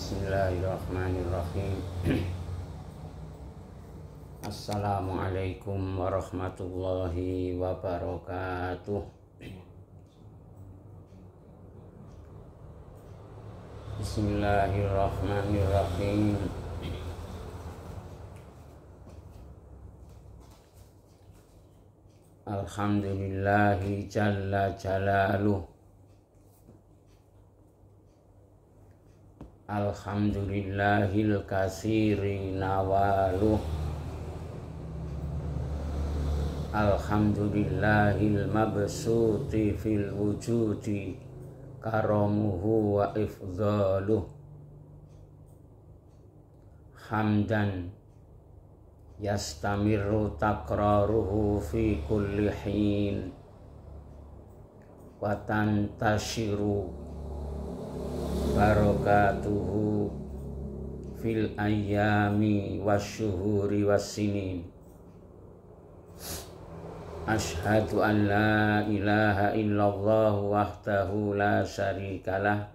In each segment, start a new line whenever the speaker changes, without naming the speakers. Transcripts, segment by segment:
Bismillahirrahmanirrahim. Assalamualaikum warahmatullahi wabarakatuh. Bismillahirrahmanirrahim. Alhamdulillahi jalla jalaluh. Alhamdulillahil katsiri nawaluh. Alhamdulillahil mabsuti fil wujudi karamuhu wa ifdaluh. Hamdan yastamiru takraruhu fi kulli hin wa tantashiru barakatuhu fil ayyami wasyuhuri wassinin. Ashhadu an la ilaha illallah wahdahu la syarikalah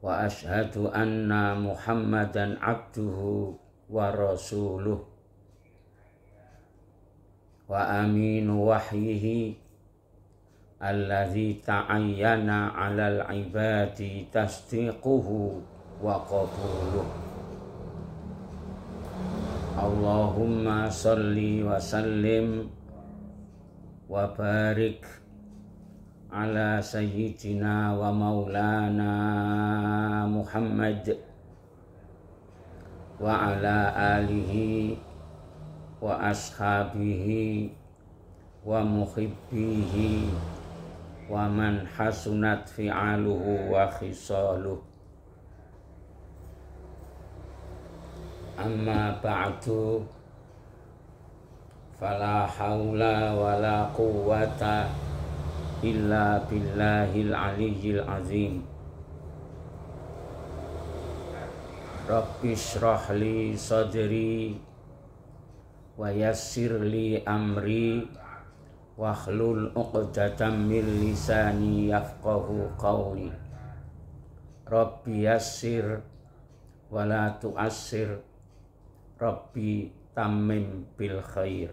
wa ashhadu anna Muhammadan abduhu wa rasuluh wa aminu wahyihi alladzi ta'ayyana 'alal ibadi tasdiquhu wa qabuluh. Allahumma shalli wa sallim wa barik ala sayyidina wa maulana Muhammad wa ala alihi wa ashabihi wa muhibbihi wa man hasunat fi'aluhu wa khisaluh. Amma ba'du, fala hawla wala quwwata illa billahil aliyyil azim. Rabbi shrah li sadri wa yassir li amri wahlul 'uqdatam min lisani yafqahu qawli. Rabbi yassir wa la tu'assir, Rabbi tammim bil khair.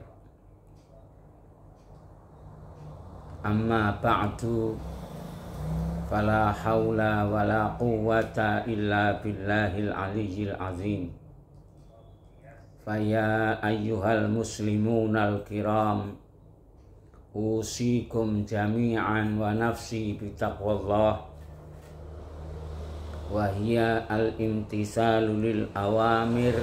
Amma ba'du, fala hawla wa la quwwata illa billahil aliyyil azim. Faya ayyuhal muslimunal kiram, usikum jami'an wa nafsi bitaqwallah wa hiya al-imtisalu lil awamir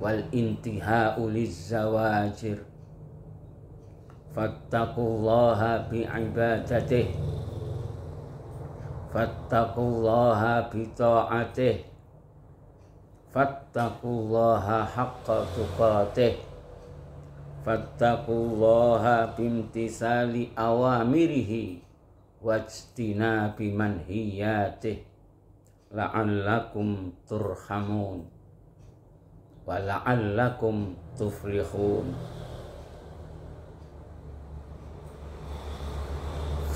wal intihau liz zawajir. Fattaqullaha bi'ibadatih, fattaqullaha bita'atih, fattaqullaha haqqa tuqatih, fattaqullaha bimtisali awamirihi wajtinabi manhiyatih la'allakum turhamun wa la'allakum tuflihun.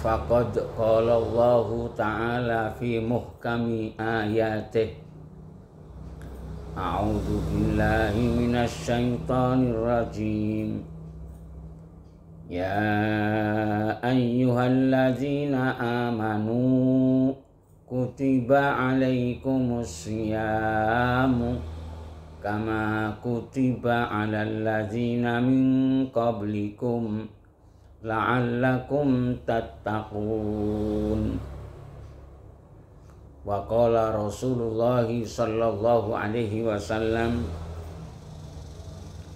Faqad qala Allahu ta'ala fi muhkami ayatih, a'udzu billahi minasy syaithanir rajim. Ya ayyuhalladzina amanu kutiba 'alaikumus syiyamu kama kutiba 'alal ladzina min qablikum la'allakum tattaqun. Wa qala Rasulullah sallallahu alaihi wasallam,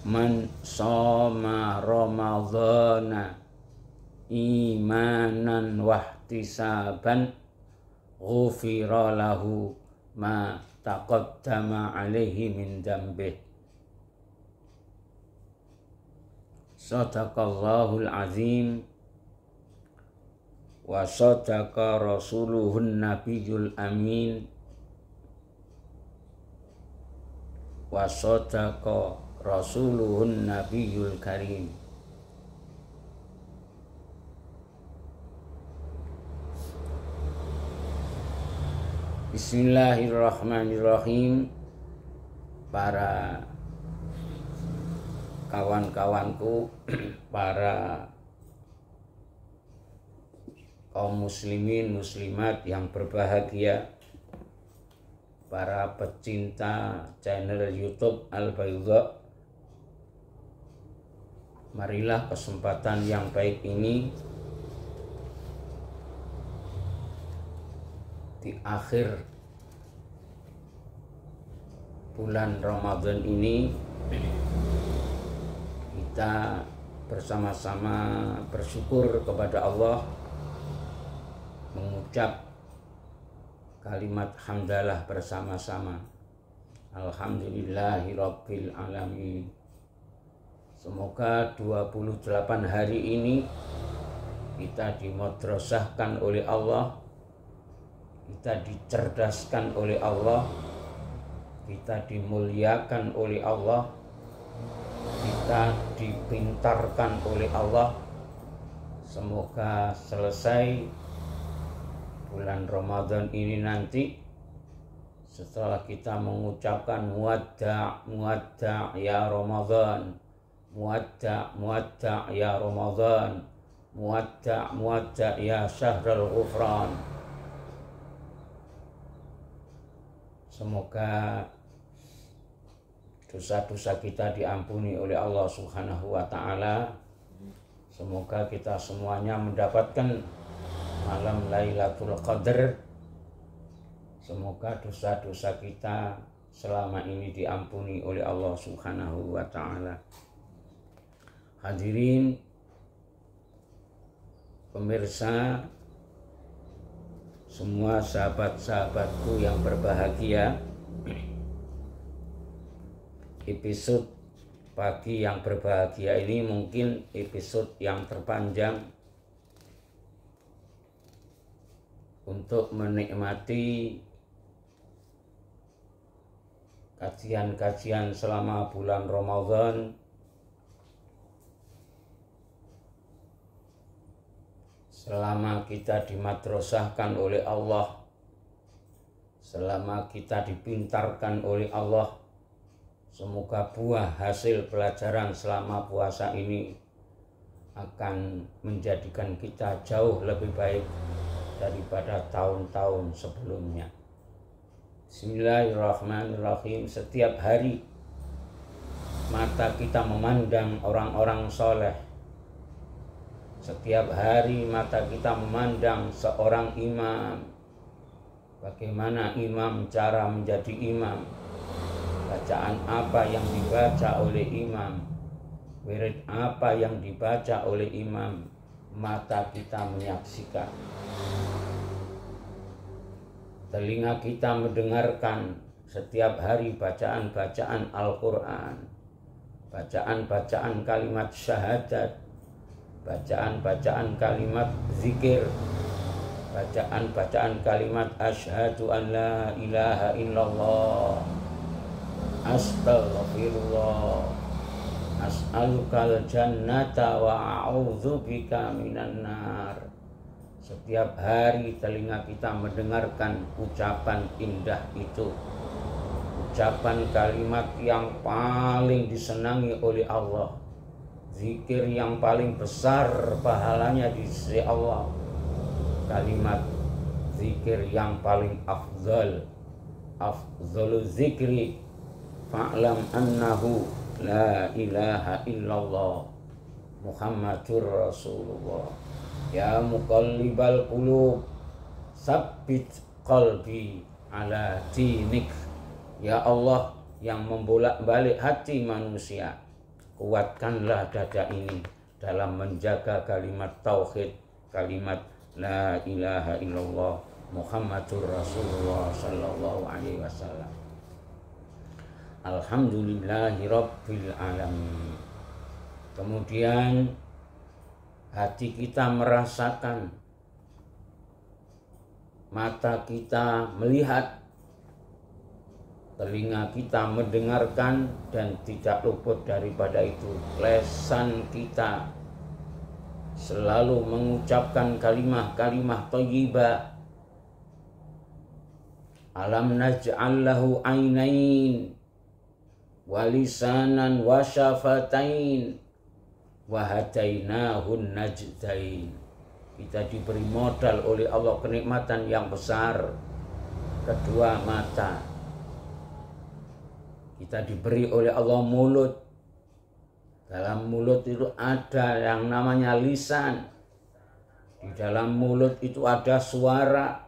man shoma ramadhana imanan wahtisaban ghufira lahu ma taqaddama alaihi min dzambih. Sadaqallahul azim wa sadaqa rasuluhun nabiyul amin wa sadaqa rasuluhun nabiyul karim. Bismillahirrahmanirrahim. Para kawan-kawanku, para kaum muslimin muslimat yang berbahagia, para pecinta channel YouTube Al-Baydha, marilah kesempatan yang baik ini di akhir bulan Ramadan ini kita bersama-sama bersyukur kepada Allah, mengucap kalimat hamdalah bersama-sama. Alhamdulillahirabbil alamin. Semoga 28 hari ini kita dimadrasahkan oleh Allah, kita dicerdaskan oleh Allah, kita dimuliakan oleh Allah, kita dipintarkan oleh Allah. Semoga selesai bulan Ramadan ini nanti, setelah kita mengucapkan muwadda' ya Ramadan, muwadda' ya Ramadan, muwadda' ya syahrul ghufran. Semoga dosa-dosa kita diampuni oleh Allah Subhanahu wa ta'ala. Semoga kita semuanya mendapatkan malam Lailatul Qadar. Semoga dosa-dosa kita selama ini diampuni oleh Allah Subhanahu wa ta'ala. Hadirin pemirsa, semua sahabat-sahabatku yang berbahagia, episode pagi yang berbahagia ini mungkin episode yang terpanjang untuk menikmati kajian-kajian selama bulan Ramadan, selama kita dimadrasahkan oleh Allah, selama kita dipintarkan oleh Allah. Semoga buah hasil pelajaran selama puasa ini akan menjadikan kita jauh lebih baik daripada tahun-tahun sebelumnya. Bismillahirrahmanirrahim. Setiap hari mata kita memandang orang-orang soleh. Setiap hari mata kita memandang seorang imam. Bagaimana imam, cara menjadi imam, bacaan apa yang dibaca oleh imam, wirid apa yang dibaca oleh imam. Mata kita menyaksikan, telinga kita mendengarkan setiap hari bacaan-bacaan Al-Quran, bacaan-bacaan kalimat syahadat, bacaan-bacaan kalimat zikir, bacaan-bacaan kalimat asyhadu an la ilaha illallah, astaghfirullah, as'alukal jannata wa a'udzubika minan nar. Setiap hari telinga kita mendengarkan ucapan indah itu, ucapan kalimat yang paling disenangi oleh Allah, zikir yang paling besar pahalanya di sisi Allah, kalimat zikir yang paling afdhalu zikri fa'lam annahu la ilaha illallah Muhammadur Rasulullah. Ya muqallibal qulub sabbit qalbi ala dinik. Ya Allah yang membolak-balik hati manusia, kuatkanlah dada ini dalam menjaga kalimat tauhid, kalimat la ilaha illallah Muhammadur Rasulullah sallallahu alaihi wasallam. Alhamdulillahirabbil alamin. Kemudian hati kita merasakan, mata kita melihat, telinga kita mendengarkan, dan tidak luput daripada itu lisan kita selalu mengucapkan kalimah-kalimah thayyibah, Alam naj'al lahu ainain wa lisanan wa syafatain wa hadainahun najdain. Kita diberi modal oleh Allah kenikmatan yang besar, kedua mata. Kita diberi oleh Allah mulut. Dalam mulut itu ada yang namanya lisan. Di dalam mulut itu ada suara.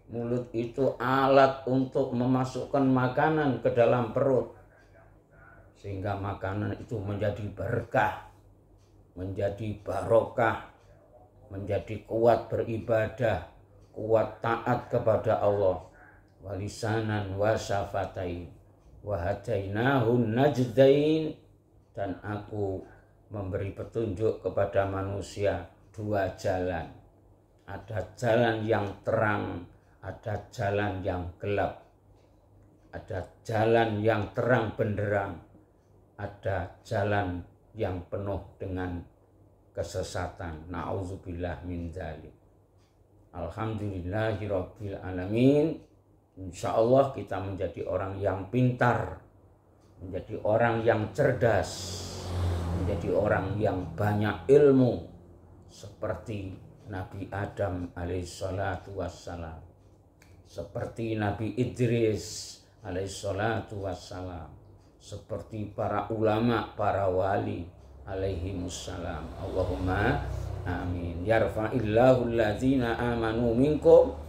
Mulut itu alat untuk memasukkan makanan ke dalam perut. Sehingga makanan itu menjadi berkah, menjadi barokah, menjadi kuat beribadah, kuat taat kepada Allah. Walisanan wa syafatain wa hadainahun najdain. Dan aku memberi petunjuk kepada manusia dua jalan. Ada jalan yang terang, ada jalan yang gelap. Ada jalan yang terang benderang, ada jalan yang penuh dengan kesesatan. Na'udzubillah min dzalik. Alhamdulillahirabbil alamin. Insyaallah kita menjadi orang yang pintar, menjadi orang yang cerdas, menjadi orang yang banyak ilmu seperti Nabi Adam alaihissalatu wassalam, seperti Nabi Idris alaihissalatu wassalam, seperti para ulama, para wali alaihimussalam. Allahumma amin. Yarfa'illahu alladzina amanu minkum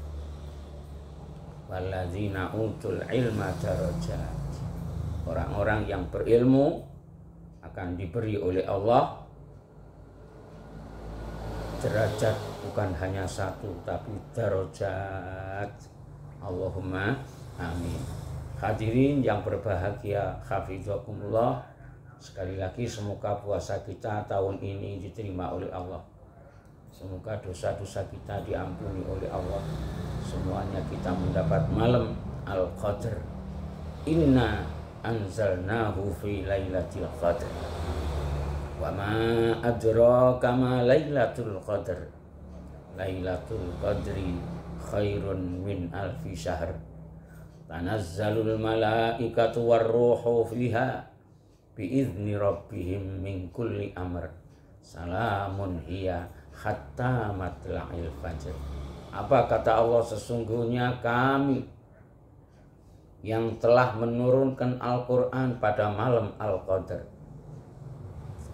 walladzina utul ilma darajat. Orang-orang yang berilmu akan diberi oleh Allah derajat, bukan hanya satu tapi darajat. Allahumma amin. Hadirin yang berbahagia, hafizakumullah. Sekali lagi semoga puasa kita tahun ini diterima oleh Allah. Semoga dosa-dosa kita diampuni oleh Allah. Semuanya kita mendapat malam Al-Qadr. Inna anzalnahu fi lailatul qadr. Wa ma adraka ma lailatul qadr. Lailatul qadri khairun min alfi syahr. Tanazzalul malaikatu warruhu fiha biizni rabbihim min kulli amr. Salamun hiya hatta matla'il fajr. Apa kata Allah? Sesungguhnya kami yang telah menurunkan Al-Quran pada malam Al-Qadr.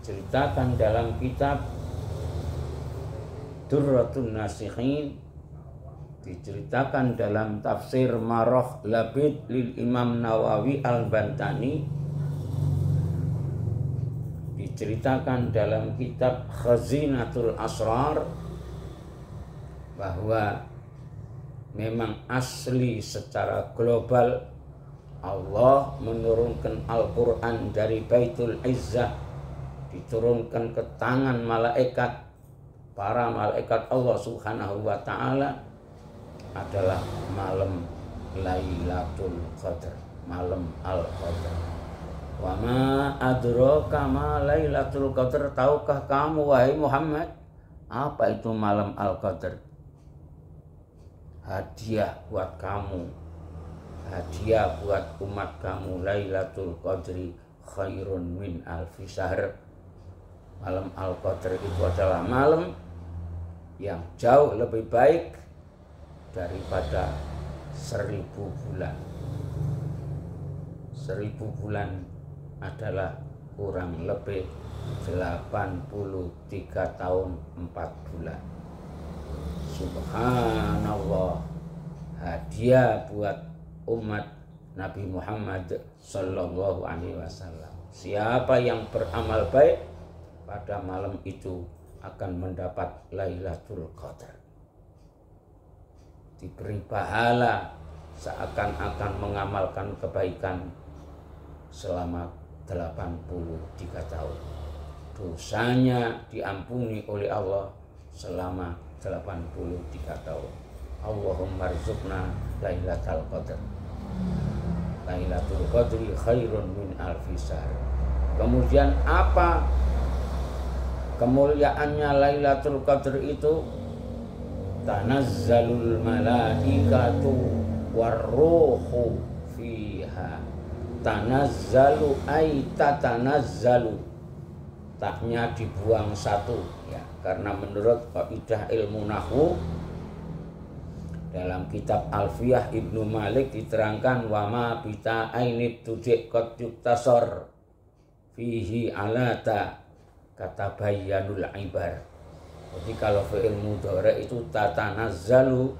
Ceritakan dalam kitab Durratun Nasikhin, diceritakan dalam tafsir Marah Labid lil Imam Nawawi Al-Bantani, diceritakan dalam kitab Khazinatul Asrar, bahwa memang asli secara global Allah menurunkan Al-Quran dari Baitul Izzah, diturunkan ke tangan malaikat, para malaikat Allah Subhanahu wa ta'ala, adalah malam Lailatul Qadar, malam Al-Qadar. Wa ma adraka ma Lailatul Qadar. Tahukah kamu wahai Muhammad apa itu malam Al-Qadar? Hadiah buat kamu, hadiah buat umat kamu. Lailatul Qadri khairun min alfi syahr. Malam Al-Qadr itu adalah malam yang jauh lebih baik daripada 1000 bulan. 1000 bulan adalah kurang lebih 83 tahun 4 bulan. Subhanallah. Hadiah buat umat Nabi Muhammad sallallahu alaihi wasallam. Siapa yang beramal baik pada malam itu akan mendapat Lailatul Qadar. Diberi pahala seakan-akan mengamalkan kebaikan selama 83 tahun. Dosanya diampuni oleh Allah selama 83 tahun. Allahumma rzuqna Lailatul Qadar. Lailatul Qadri khairun min alfi syahr. Kemudian apa kemuliaannya Lailatul Qadr itu? Tanazzalul malaikatu warruhu fiha. Tanazzalu ay tatanazzalu, taknya dibuang satu ya, karena menurut kaidah ilmu nahwu dalam kitab Alfiyah Ibnu Malik diterangkan wama bita ainit tudik qad yuktasor fihi alata kata bayanul ibar. Jadi kalau fi'il mudhari itu tatanazzalu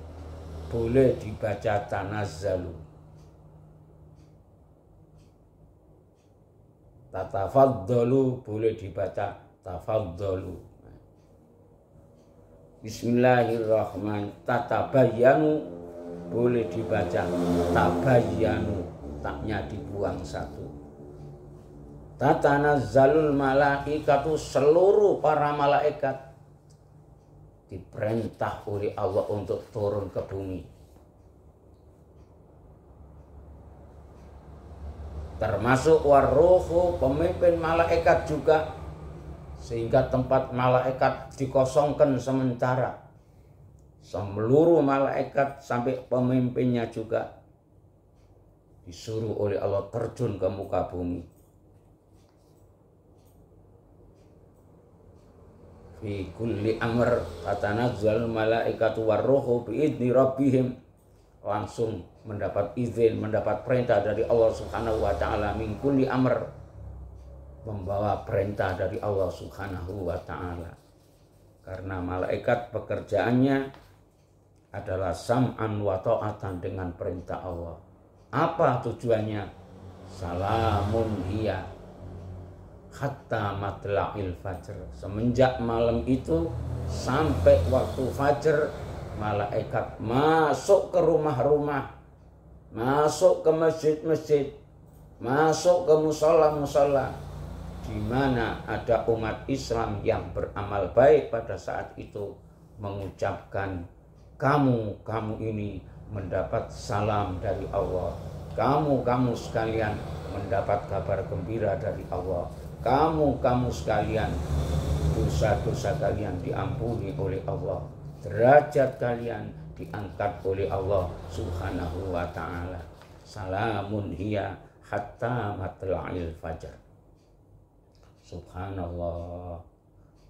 boleh dibaca tanazzalu, tatafaddalu boleh dibaca tafaddalu. Bismillahirrahmanirrahim. Tatabayyanu boleh dibaca tabayyanu, taknya dibuang satu. Tatanazzalul malaikatu, seluruh para malaikat diperintah oleh Allah untuk turun ke bumi. Termasuk warruhu, pemimpin malaikat juga, sehingga tempat malaikat dikosongkan sementara. Seluruh malaikat sampai pemimpinnya juga disuruh oleh Allah terjun ke muka bumi. Fi kulli amr tatanazzalul malaikatu warruhu biidzni rabbihim, langsung mendapat izin, mendapat perintah dari Allah Subhanahu wa taala. Min kulli amr, membawa perintah dari Allah Subhanahu wa taala. Karena malaikat pekerjaannya adalah sam'an wa ta'atan, dengan perintah Allah. Apa tujuannya? Salamun hiya hatta matla'il fajr, semenjak malam itu sampai waktu fajar, malaikat masuk ke rumah-rumah, masuk ke masjid-masjid, masuk ke musola-musola di mana ada umat Islam yang beramal baik pada saat itu, mengucapkan kamu ini mendapat salam dari Allah, kamu sekalian mendapat kabar gembira dari Allah, kamu sekalian dosa-dosa kalian diampuni oleh Allah, derajat kalian diangkat oleh Allah Subhanahu wa ta'ala. Salamun hiya hatta matla'il fajar. Subhanallah,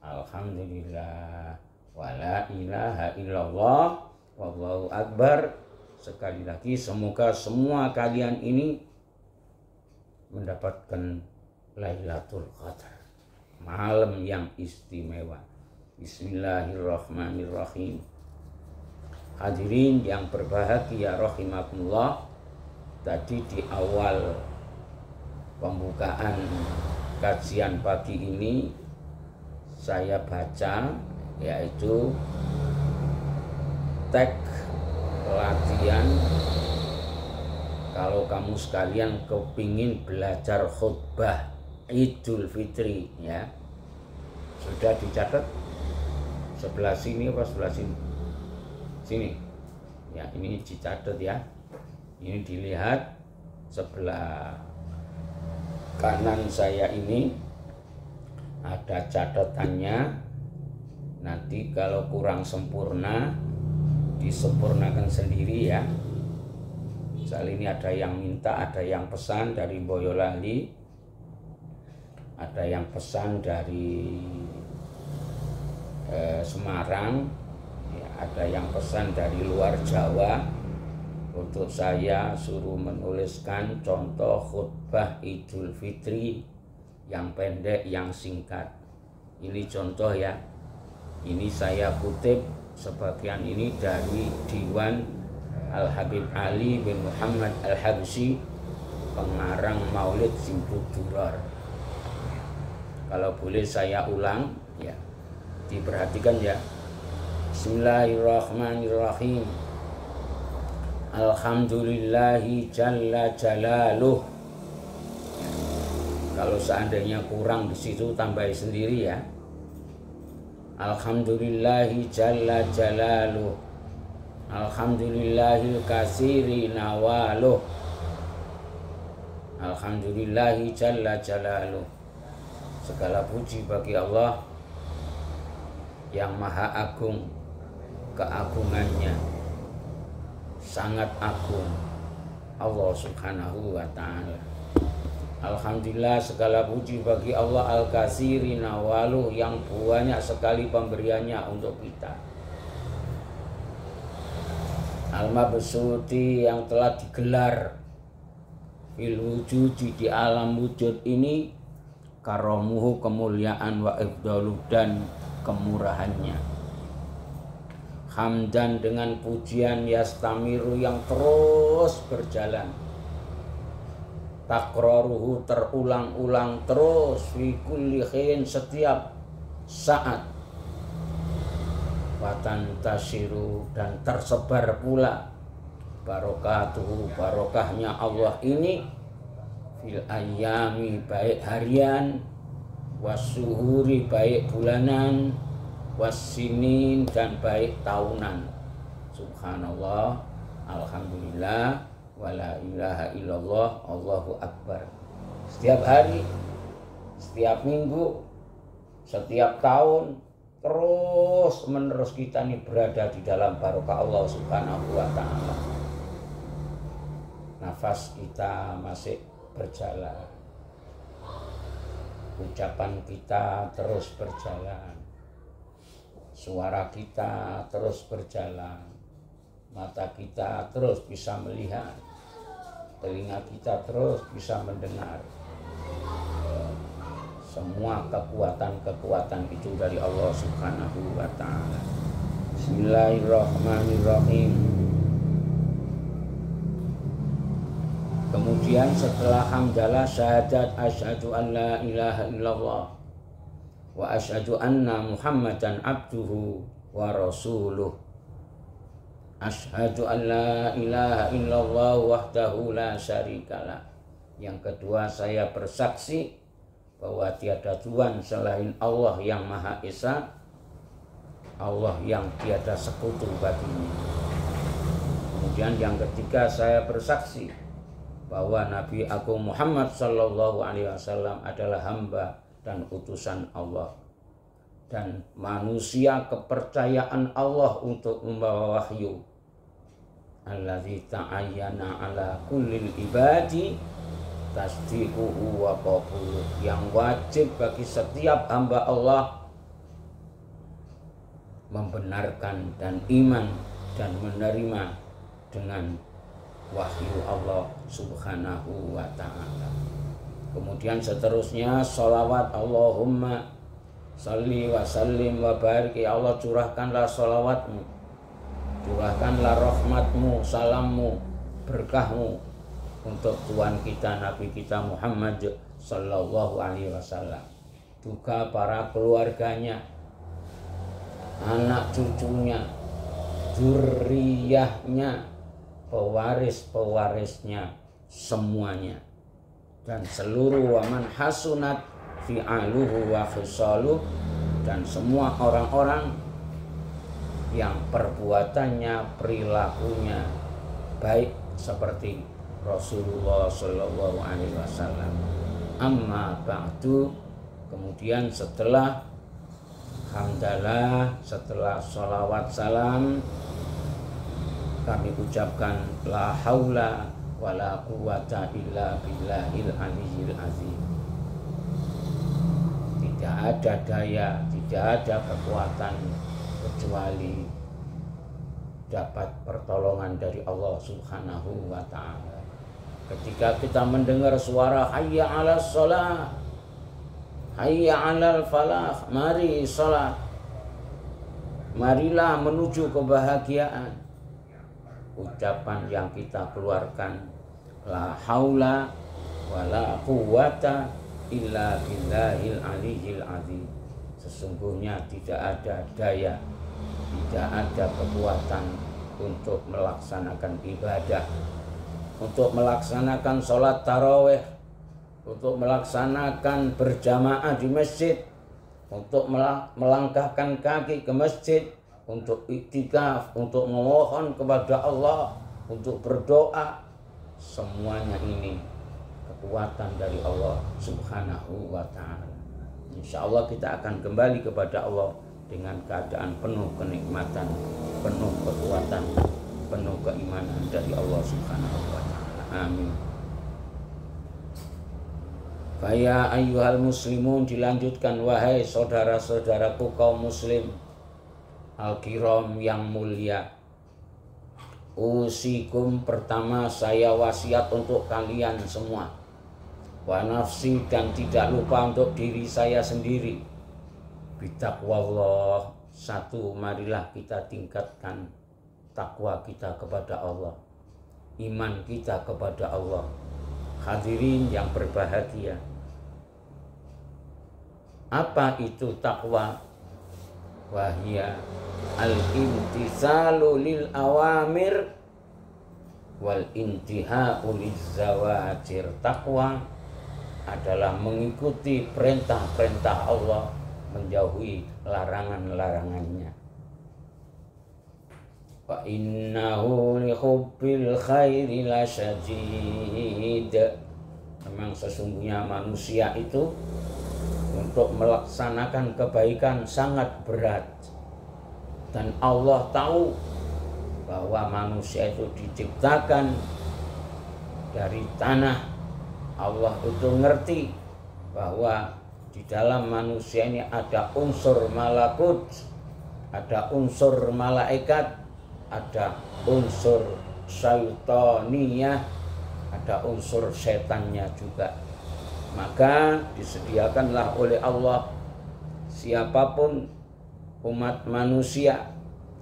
alhamdulillah, wa la ilaha illallah, wallahu akbar. Sekali lagi, semoga semua kalian ini mendapatkan Lailatul Qadar, malam yang istimewa. Bismillahirrahmanirrahim. Hadirin yang berbahagia rahimakumullah, tadi di awal pembukaan kajian pagi ini saya baca, yaitu teks latihan kalau kamu sekalian kepingin belajar khutbah Idul Fitri ya. Sudah dicatat sebelah sini apa sebelah sini? Sini. Ya, ini dicatat ya. Ini dilihat sebelah kanan saya ini ada catatannya. Nanti kalau kurang sempurna disempurnakan sendiri ya. Misal ini ada yang minta, ada yang pesan dari Boyolali, ada yang pesan dari Semarang, ya, ada yang pesan dari luar Jawa. Untuk saya suruh menuliskan contoh khutbah Idul Fitri yang pendek, yang singkat. Ini contoh ya. Ini saya kutip sebagian ini dari Diwan Al-Habib Ali bin Muhammad Al-Habsyi, pengarang Maulid Simpul Durar. Kalau boleh saya ulang ya, diperhatikan ya. Bismillahirrahmanirrahim. Alhamdulillahi jalla jalaluh. Kalau seandainya kurang di situ tambahin sendiri ya. Alhamdulillahi jalla jalaluh. Alhamdulillahil kasiri nawaluh. Alhamdulillahi jalla jalaluh. Segala puji bagi Allah yang maha agung keagungannya. sangat agung Allah Subhanahu wa ta'ala. Alhamdulillah, segala puji bagi Allah Al-Katsiri nawaluh, yang banyak sekali pemberiannya untuk kita. Al-Mabsuti, yang telah digelar fil wujudi, di alam wujud ini, karomuhu, kemuliaan, wa ifdaluh, dan kemurahannya. Hamdan, dengan pujian, yastamiru, yang terus berjalan. Takraruhu, terulang-ulang terus, fi kulli khin, setiap saat. Watantasiru, dan tersebar pula barokatuhu, barokahnya Allah ini, fil ayami, baik harian, wasuhuri, baik bulanan, wasinin, dan baik tahunan. Subhanallah, alhamdulillah, wala ilaha illallah, Allahu akbar. Setiap hari, setiap minggu, setiap tahun, terus menerus kita ini berada di dalam barokah Allah Subhanahu wa ta'ala. Nafas kita masih berjalan, ucapan kita terus berjalan, suara kita terus berjalan, mata kita terus bisa melihat, telinga kita terus bisa mendengar. Semua kekuatan-kekuatan itu dari Allah Subhanahu wa ta'ala. Bismillahirrahmanirrahim. Kemudian setelah hamdalah syahadat, asyhadu an la ilaha illallah wa asyhadu anna Muhammadan abduhu wa rasuluh. Asyhadu an la ilaha illallah wahdahu la syarikalah. Yang kedua, saya bersaksi bahwa tiada Tuhan selain Allah yang Maha Esa, Allah yang tiada sekutu baginya. Kemudian yang ketiga, saya bersaksi bahwa Nabi Agung Muhammad sallallahu alaihi wasallam adalah hamba dan utusan Allah, dan manusia kepercayaan Allah untuk membawa wahyu. Allazi ta'ayyana ala kullil ibadi tasdiquhu wa qabuluh, yang wajib bagi setiap hamba Allah membenarkan dan iman dan menerima dengan wahyu Allah Subhanahu wa ta'ala. Kemudian seterusnya sholawat, Allahumma salli wa sallim wa barik, ya Allah curahkanlah sholawatmu, curahkanlah rahmatmu, salammu, berkahmu untuk Tuhan kita, Nabi kita Muhammad sallallahu alaihi wasallam, juga para keluarganya, anak cucunya, dzurriyyahnya, pewaris-pewarisnya semuanya, dan seluruh waman hasunat fi'aluhu wa khisaluh, dan semua orang-orang yang perbuatannya, perilakunya baik seperti Rasulullah Shallallahu Alaihi Wasallam. Amma ba'du, kemudian setelah hamdalah, setelah sholawat salam, kami ucapkan la haula wala quwata illa billahil aliyyil azim. Tidak ada daya, tidak ada kekuatan kecuali dapat pertolongan dari Allah Subhanahu wa ta'ala. Ketika kita mendengar suara hayya 'alas shalah, hayya 'alal falah, mari salat, marilah menuju kebahagiaan, ucapan yang kita keluarkan la haula wala quwata illa billahil aliyyil azim. Sesungguhnya tidak ada daya, tidak ada kekuatan untuk melaksanakan ibadah, untuk melaksanakan sholat tarawih, untuk melaksanakan berjamaah di masjid, untuk melangkahkan kaki ke masjid, untuk iktikaf, untuk memohon kepada Allah, untuk berdoa. Semuanya ini kekuatan dari Allah Subhanahu wa ta'ala. Insya Allah kita akan kembali kepada Allah dengan keadaan penuh kenikmatan, penuh kekuatan, penuh keimanan dari Allah Subhanahu wa taala. Amin. Faya ayyuhal muslimun, dilanjutkan, wahai saudara-saudaraku kaum muslim al-kiram yang mulia. Usikum, pertama saya wasiat untuk kalian semua. Wa nafsi, dan tidak lupa untuk diri saya sendiri. Bitaqwallah, satu, marilah kita tingkatkan takwa kita kepada Allah, iman kita kepada Allah. Hadirin yang berbahagia, apa itu takwa? Wahia al-imtisalu lil awamir wal intihau lizawajir. Takwa adalah mengikuti perintah-perintah Allah, menjauhi larangan-larangannya. Wa innahu li hubbil khairi lasyadid. Memang sesungguhnya manusia itu untuk melaksanakan kebaikan sangat berat. Dan Allah tahu bahwa manusia itu diciptakan dari tanah. Allah itu ngerti bahwa di dalam manusia ini ada unsur malakut, ada unsur malaikat, ada unsur syaitaniyah, ada unsur setannya juga. Maka disediakanlah oleh Allah, siapapun umat manusia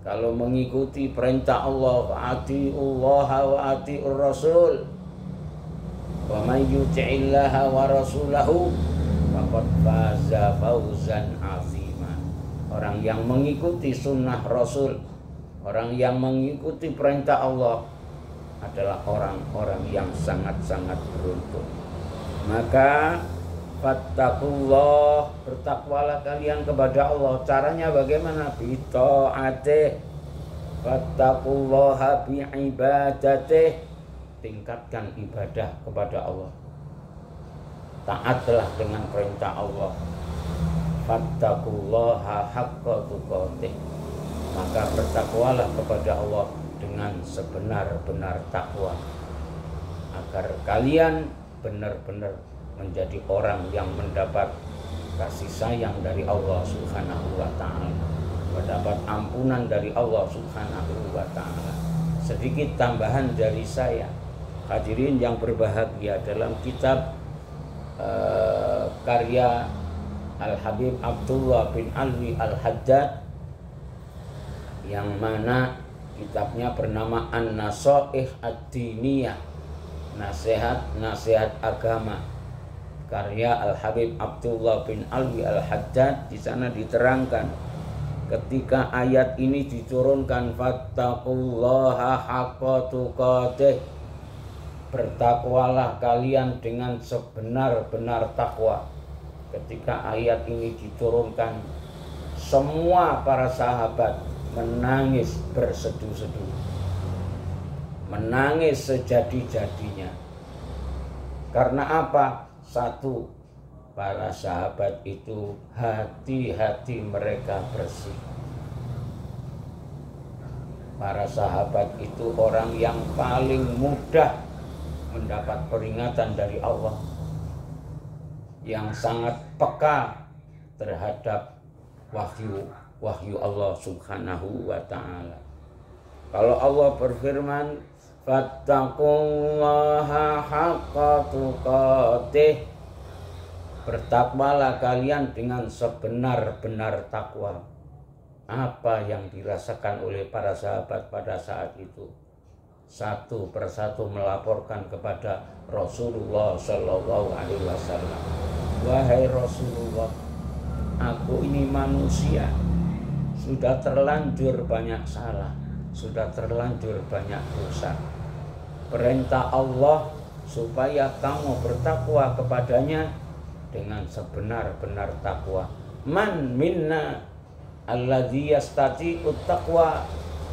kalau mengikuti perintah Allah, atiullaha wa atiur rasul, wa may yuti'illaha wa rasulahu faqad faza fawzan azima. Orang yang mengikuti sunnah Rasul, orang yang mengikuti perintah Allah adalah orang-orang yang sangat-sangat beruntung. Maka fattaqullah, bertakwalah kalian kepada Allah. Caranya bagaimana? Bita'atih, fattaqullaha bi'ibadatih, tingkatkan ibadah kepada Allah, taatlah dengan perintah Allah. Fattaqullaha haqqa tuqatih, maka bertakwalah kepada Allah dengan sebenar-benar takwa, agar kalian benar-benar menjadi orang yang mendapat kasih sayang dari Allah Subhanahu wa ta'ala, mendapat ampunan dari Allah Subhanahu wa ta'ala. Sedikit tambahan dari saya, hadirin yang berbahagia, dalam kitab karya Al-Habib Abdullah bin Alwi Al-Haddad, yang mana kitabnya bernama An-Nasaih Ad-Diniyah, nasihat agama, karya Al-Habib Abdullah bin Alwi Al-Haddad. Di sana diterangkan ketika ayat ini diturunkan, fattaqullaha haqqa tuqatih, bertakwalah kalian dengan sebenar-benar takwa. Ketika ayat ini diturunkan, semua para sahabat menangis bersedu-sedu, menangis sejadi-jadinya. Karena apa? Satu, para sahabat itu hati-hati mereka bersih. Para sahabat itu orang yang paling mudah mendapat peringatan dari Allah, yang sangat peka terhadap wahyu Allah Subhanahu wa ta'ala. Kalau Allah berfirman, fattaqullaha haqqa tuqatih, bertakwalah kalian dengan sebenar-benar takwa. Apa yang dirasakan oleh para sahabat pada saat itu? Satu persatu melaporkan kepada Rasulullah Shallallahu Alaihi Wasallam, wahai Rasulullah, aku ini manusia, sudah terlanjur banyak salah, sudah terlanjur banyak dosa. Perintah Allah supaya kamu bertakwa kepadanya dengan sebenar-benar takwa. Man minna alladzi yastati'ut taqwa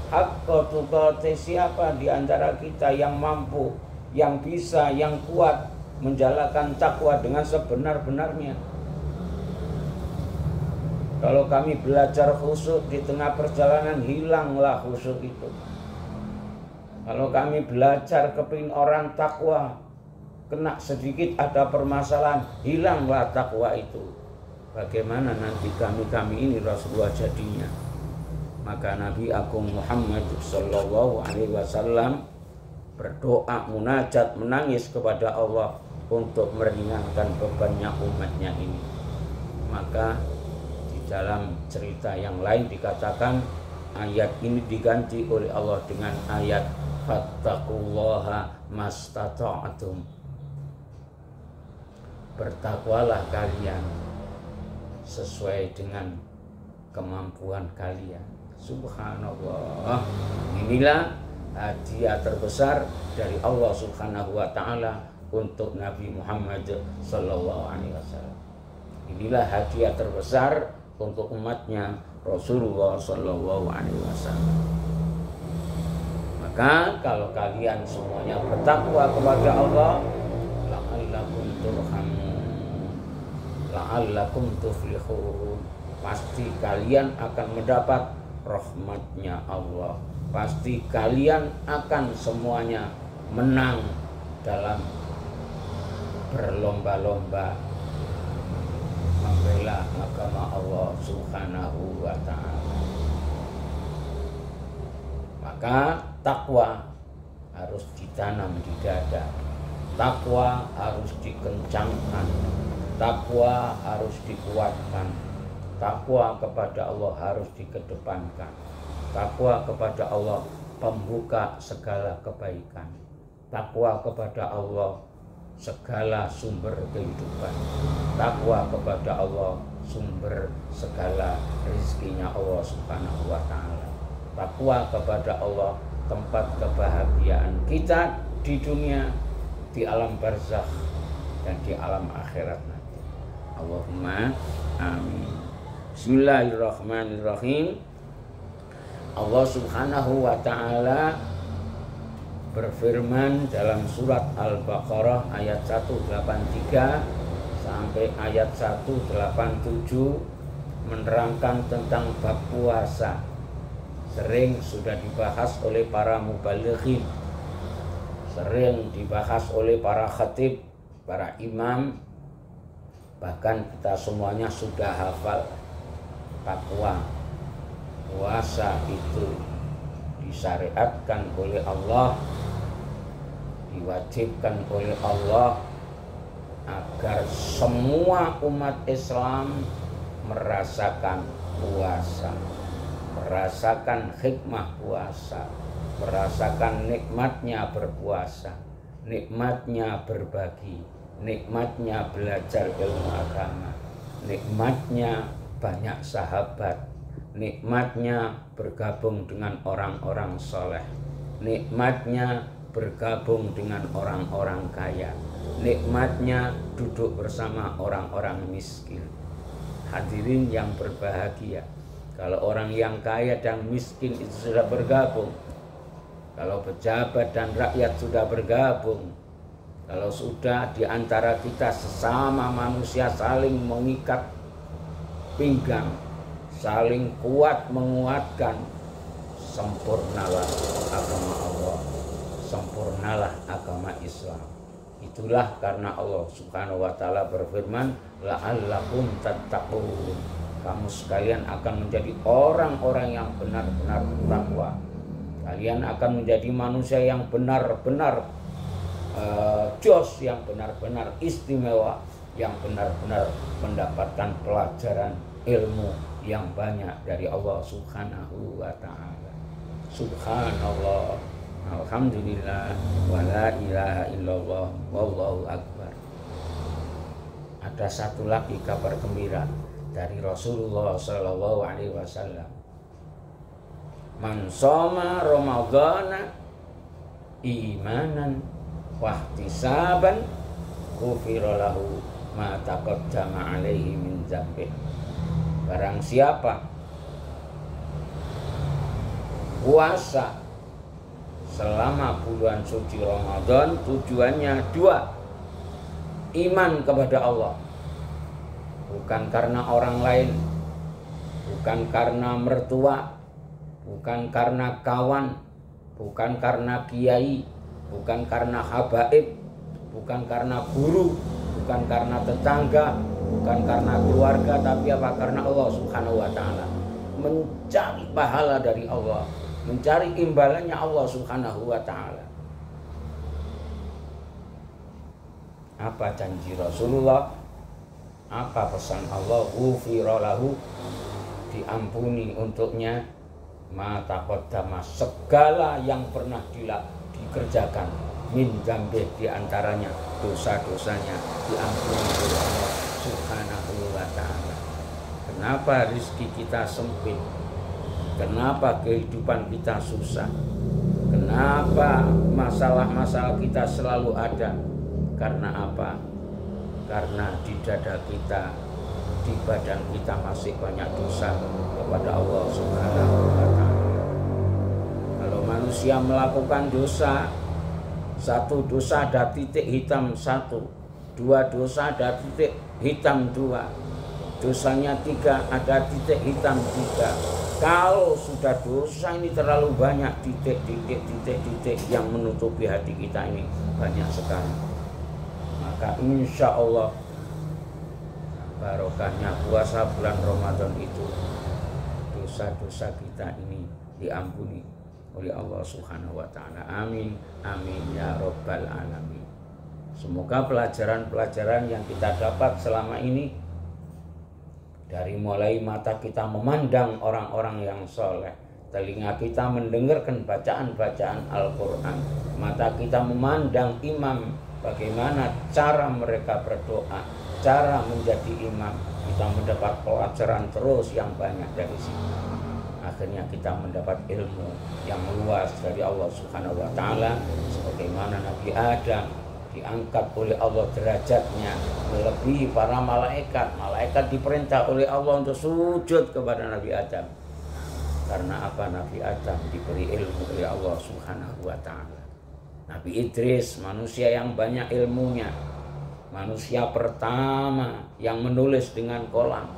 haqqa tuqatih, siapa di antara kita yang mampu, yang bisa, yang kuat menjalankan takwa dengan sebenar-benarnya. Kalau kami belajar khusyuk di tengah perjalanan, hilanglah khusyuk itu. Kalau kami belajar kepingin orang takwa, kena sedikit ada permasalahan, hilanglah takwa itu. Bagaimana nanti kami ini Rasulullah jadinya? Maka Nabi Agung Muhammad sallallahu alaihi wasallam berdoa, munajat, menangis kepada Allah untuk meringankan bebannya umatnya ini. Maka di dalam cerita yang lain dikatakan ayat ini diganti oleh Allah dengan ayat fattaqullaha mastata'tum. Bertakwalah kalian sesuai dengan kemampuan kalian. Subhanallah. Inilah hadiah terbesar dari Allah Subhanahu wa taala untuk Nabi Muhammad sallallahu alaihi wasallam. Inilah hadiah terbesar untuk umatnya Rasulullah sallallahu alaihi wasallam. Maka kalau kalian semuanya bertakwa kepada Allah, la'allakum turhamun, la'allakum tuflihun, pasti kalian akan mendapat rahmatnya Allah. Pasti kalian akan semuanya menang dalam berlomba-lomba membela agama Allah Subhanahu wa ta'ala. Maka takwa harus ditanam di dada, takwa harus dikencangkan, takwa harus dikuatkan, takwa kepada Allah harus dikedepankan. Takwa kepada Allah pembuka segala kebaikan. Takwa kepada Allah segala sumber kehidupan. Takwa kepada Allah sumber segala rezekinya Allah Subhanahu wa ta'ala. Takwa kepada Allah tempat kebahagiaan kita di dunia, di alam barzakh, dan di alam akhirat nanti. Allahumma amin. Bismillahirrahmanirrahim. Allah Subhanahu wa ta'ala berfirman dalam surat Al-Baqarah ayat 183 sampai ayat 187 menerangkan tentang bab puasa. Sering sudah dibahas oleh para mubalighin, sering dibahas oleh para khatib, para imam, bahkan kita semuanya sudah hafal takwa. Puasa itu disyariatkan oleh Allah, diwajibkan oleh Allah agar semua umat Islam merasakan puasa, merasakan hikmah puasa, merasakan nikmatnya berpuasa, nikmatnya berbagi, nikmatnya belajar ilmu agama, nikmatnya banyak sahabat, nikmatnya bergabung dengan orang-orang soleh, nikmatnya bergabung dengan orang-orang kaya, nikmatnya duduk bersama orang-orang miskin. Hadirin yang berbahagia, kalau orang yang kaya dan miskin itu sudah bergabung, kalau pejabat dan rakyat sudah bergabung, kalau sudah di antara kita sesama manusia saling mengikat pinggang, saling kuat menguatkan, sempurnalah agama Allah, sempurnalah agama Islam. Itulah karena Allah Subhanahu wa ta'ala berfirman, la'allakum tattaqun, kamu sekalian akan menjadi orang-orang yang benar-benar bertakwa. Kalian akan menjadi manusia yang benar-benar jos, yang benar-benar istimewa, yang benar-benar mendapatkan pelajaran ilmu yang banyak dari Allah Subhanahu wa ta'ala. Subhanallah, alhamdulillah, wa la ilaha illallah, wallahu akbar. Ada satu lagi kabar gembira dari Rasulullah sallallahu alaihi wasallam. Man shoma ramadhana imanan wa ihtisaban ghufira lahu ma taqaddama alaihi min dzambih. Barang siapa puasa selama bulan suci Ramadan, tujuannya dua: iman kepada Allah, bukan karena orang lain, bukan karena mertua, bukan karena kawan, bukan karena kiai, bukan karena habaib, bukan karena guru, bukan karena tetangga, bukan karena keluarga, tapi apa? Karena Allah Subhanahu wa taala. Mencari pahala dari Allah, mencari imbalannya Allah Subhanahu wa taala. Apa janji Rasulullah? Apa pesan Allah? Ghufira lahu, diampuni untuknya ma taqaddama, segala yang pernah dikerjakan, min dzambi, diantaranya dosa-dosanya diampuni oleh Allah Subhanahu wa ta'ala. Kenapa rezeki kita sempit? Kenapa kehidupan kita susah? Kenapa masalah-masalah kita selalu ada? Karena apa? Karena di dada kita, di badan kita masih banyak dosa kepada Allah Subhanahu wa ta'ala. Kalau manusia melakukan dosa, satu dosa ada titik hitam satu, dua dosa ada titik hitam dua, dosanya tiga ada titik hitam tiga. Kalau sudah dosa ini terlalu banyak, titik yang menutupi hati kita ini banyak sekali, maka insya Allah barokahnya puasa bulan Ramadan itu, dosa-dosa kita ini diampuni oleh Allah Subhanahu wa ta'ala. Amin, amin ya Rabbal alamin. Semoga pelajaran-pelajaran yang kita dapat selama ini, dari mulai mata kita memandang orang-orang yang soleh, telinga kita mendengarkan bacaan-bacaan Al-Quran, mata kita memandang imam, bagaimana cara mereka berdoa, cara menjadi imam, kita mendapat pelajaran terus yang banyak dari sini. Akhirnya kita mendapat ilmu yang luas dari Allah Subhanahu wa ta'ala, sebagaimana Nabi Adam diangkat oleh Allah derajatnya melebihi para malaikat. Malaikat diperintah oleh Allah untuk sujud kepada Nabi Adam. Karena apa? Nabi Adam diberi ilmu oleh Allah Subhanahu wa ta'ala. Nabi Idris, manusia yang banyak ilmunya, manusia pertama yang menulis dengan kolam,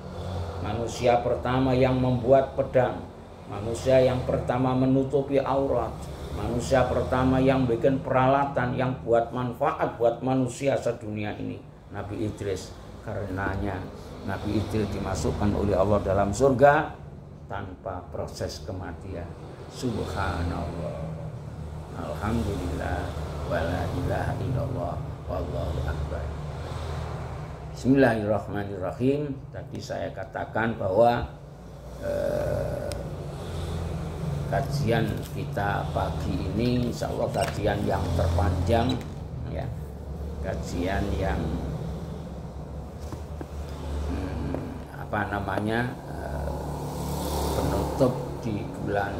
manusia pertama yang membuat pedang, manusia yang pertama menutupi aurat, manusia pertama yang bikin peralatan yang buat manfaat buat manusia sedunia ini, Nabi Idris. Karenanya Nabi Idris dimasukkan oleh Allah dalam surga tanpa proses kematian. Subhanallah, alhamdulillah, wala ilaha illallah, wallahu akbar. Bismillahirrahmanirrahim. Tadi saya katakan bahwa kajian kita pagi ini insya Allah kajian yang terpanjang, ya, kajian yang penutup di bulan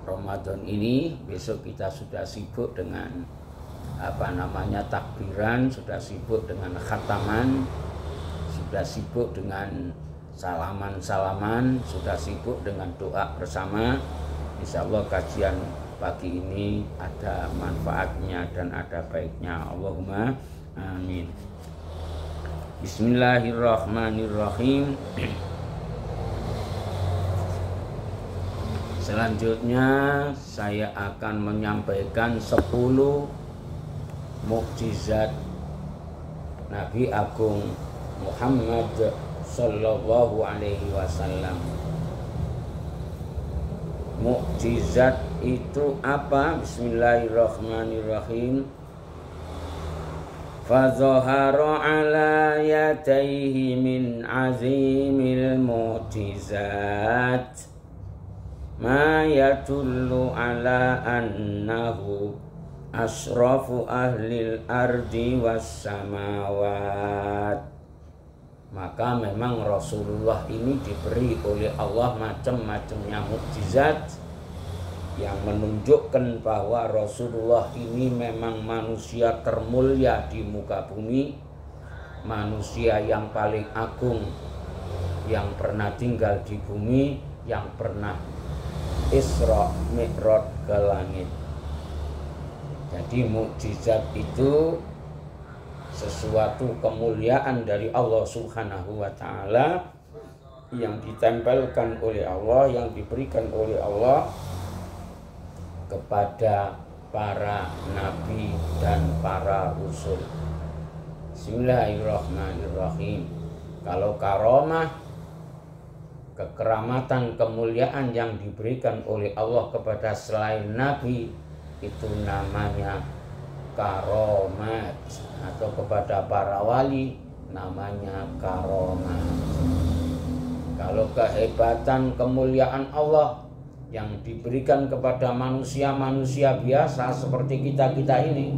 Ramadan ini. Besok kita sudah sibuk dengan takbiran, sudah sibuk dengan khataman, sudah sibuk dengan salaman-salaman, sudah sibuk dengan doa bersama. Insya Allah kajian pagi ini ada manfaatnya dan ada baiknya. Allahumma amin. Bismillahirrahmanirrahim. Selanjutnya saya akan menyampaikan 10 mukjizat Nabi Agung Muhammad Sallallahu alaihi wasallam. Mukjizat itu apa? Bismillahirrahmanirrahim. Fadhahara ala yadayhi min azimil mukjizat ma yadullu ala annahu asrafu ahlil ardi was samawat. Maka memang Rasulullah ini diberi oleh Allah macam-macamnya mukjizat yang menunjukkan bahwa Rasulullah ini memang manusia termulia di muka bumi, manusia yang paling agung yang pernah tinggal di bumi, yang pernah Isra Mi'raj ke langit. Jadi mukjizat itu sesuatu kemuliaan dari Allah Subhanahu wa ta'ala yang ditempelkan oleh Allah, yang diberikan oleh Allah kepada para nabi dan para rasul. Bismillahirrahmanirrahim. Kalau karomah, kekeramatan, kemuliaan yang diberikan oleh Allah kepada selain nabi, itu namanya karomat, atau kepada para wali namanya karomat. Kalau kehebatan, kemuliaan Allah yang diberikan kepada manusia-manusia biasa seperti kita-kita ini,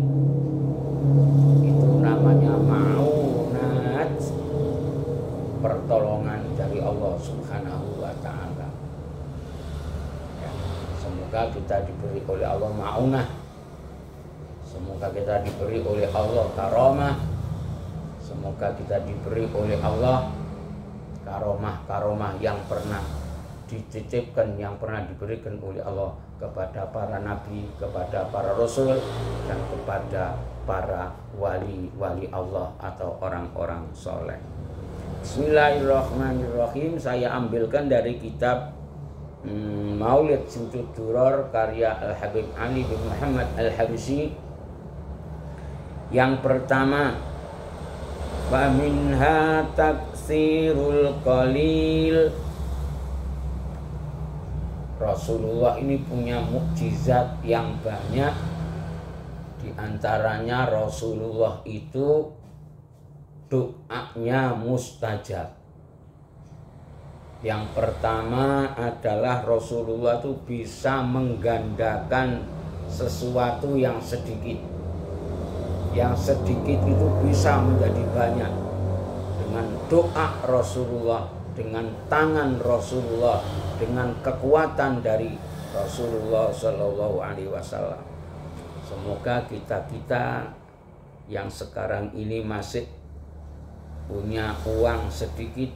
itu namanya ma'unat, pertolongan dari Allah Subhanahu wa ta'ala. Ya, semoga kita diberi oleh Allah ma'unah, semoga kita diberi oleh Allah karomah, semoga kita diberi oleh Allah karomah-karomah yang pernah dititipkan, yang pernah diberikan oleh Allah kepada para nabi, kepada para rasul, dan kepada para wali-wali Allah atau orang-orang soleh. Bismillahirrahmanirrahim. Saya ambilkan dari kitab Maulid Sujud Duror karya Al-Habib Ali bin Muhammad Al-Habsyi. Yang pertama, wa minha taksirul qalil. Rasulullah ini punya mukjizat yang banyak. Di antaranya Rasulullah itu doanya mustajab. Yang pertama adalah Rasulullah itu bisa menggandakan sesuatu yang sedikit. Yang sedikit itu bisa menjadi banyak dengan doa Rasulullah, dengan tangan Rasulullah, dengan kekuatan dari Rasulullah Shallallahu Alaihi Wasallam. Semoga kita yang sekarang ini masih punya uang sedikit,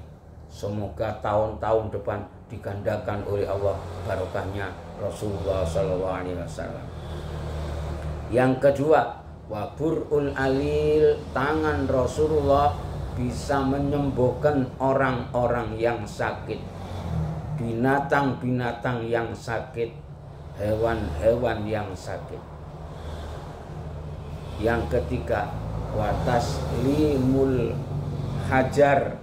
semoga tahun-tahun depan digandakan oleh Allah barokahnya Rasulullah Shallallahu Alaihi Wasallam. Yang kedua, waburul alil, tangan Rasulullah bisa menyembuhkan orang-orang yang sakit, binatang-binatang yang sakit, hewan-hewan yang sakit. Yang ketiga, wataslimul hajar,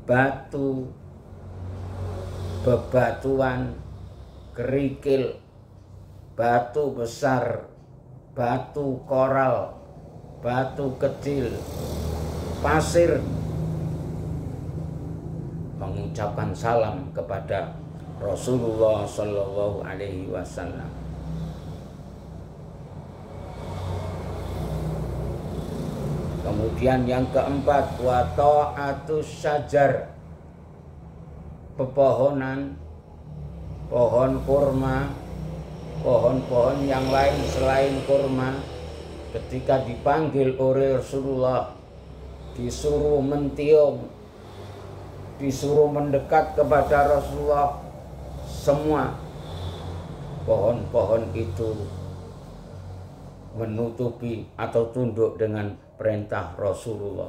batu, bebatuan, kerikil, batu besar, batu koral, batu kecil, pasir, mengucapkan salam kepada Rasulullah Shallallahu Alaihi Wasallam. Kemudian yang keempat, wa ta'atus syajar, pepohonan, pohon kurma, pohon-pohon yang lain selain kurma, ketika dipanggil oleh Rasulullah, disuruh mentium, disuruh mendekat kepada Rasulullah, semua pohon-pohon itu menutupi atau tunduk dengan perintah Rasulullah.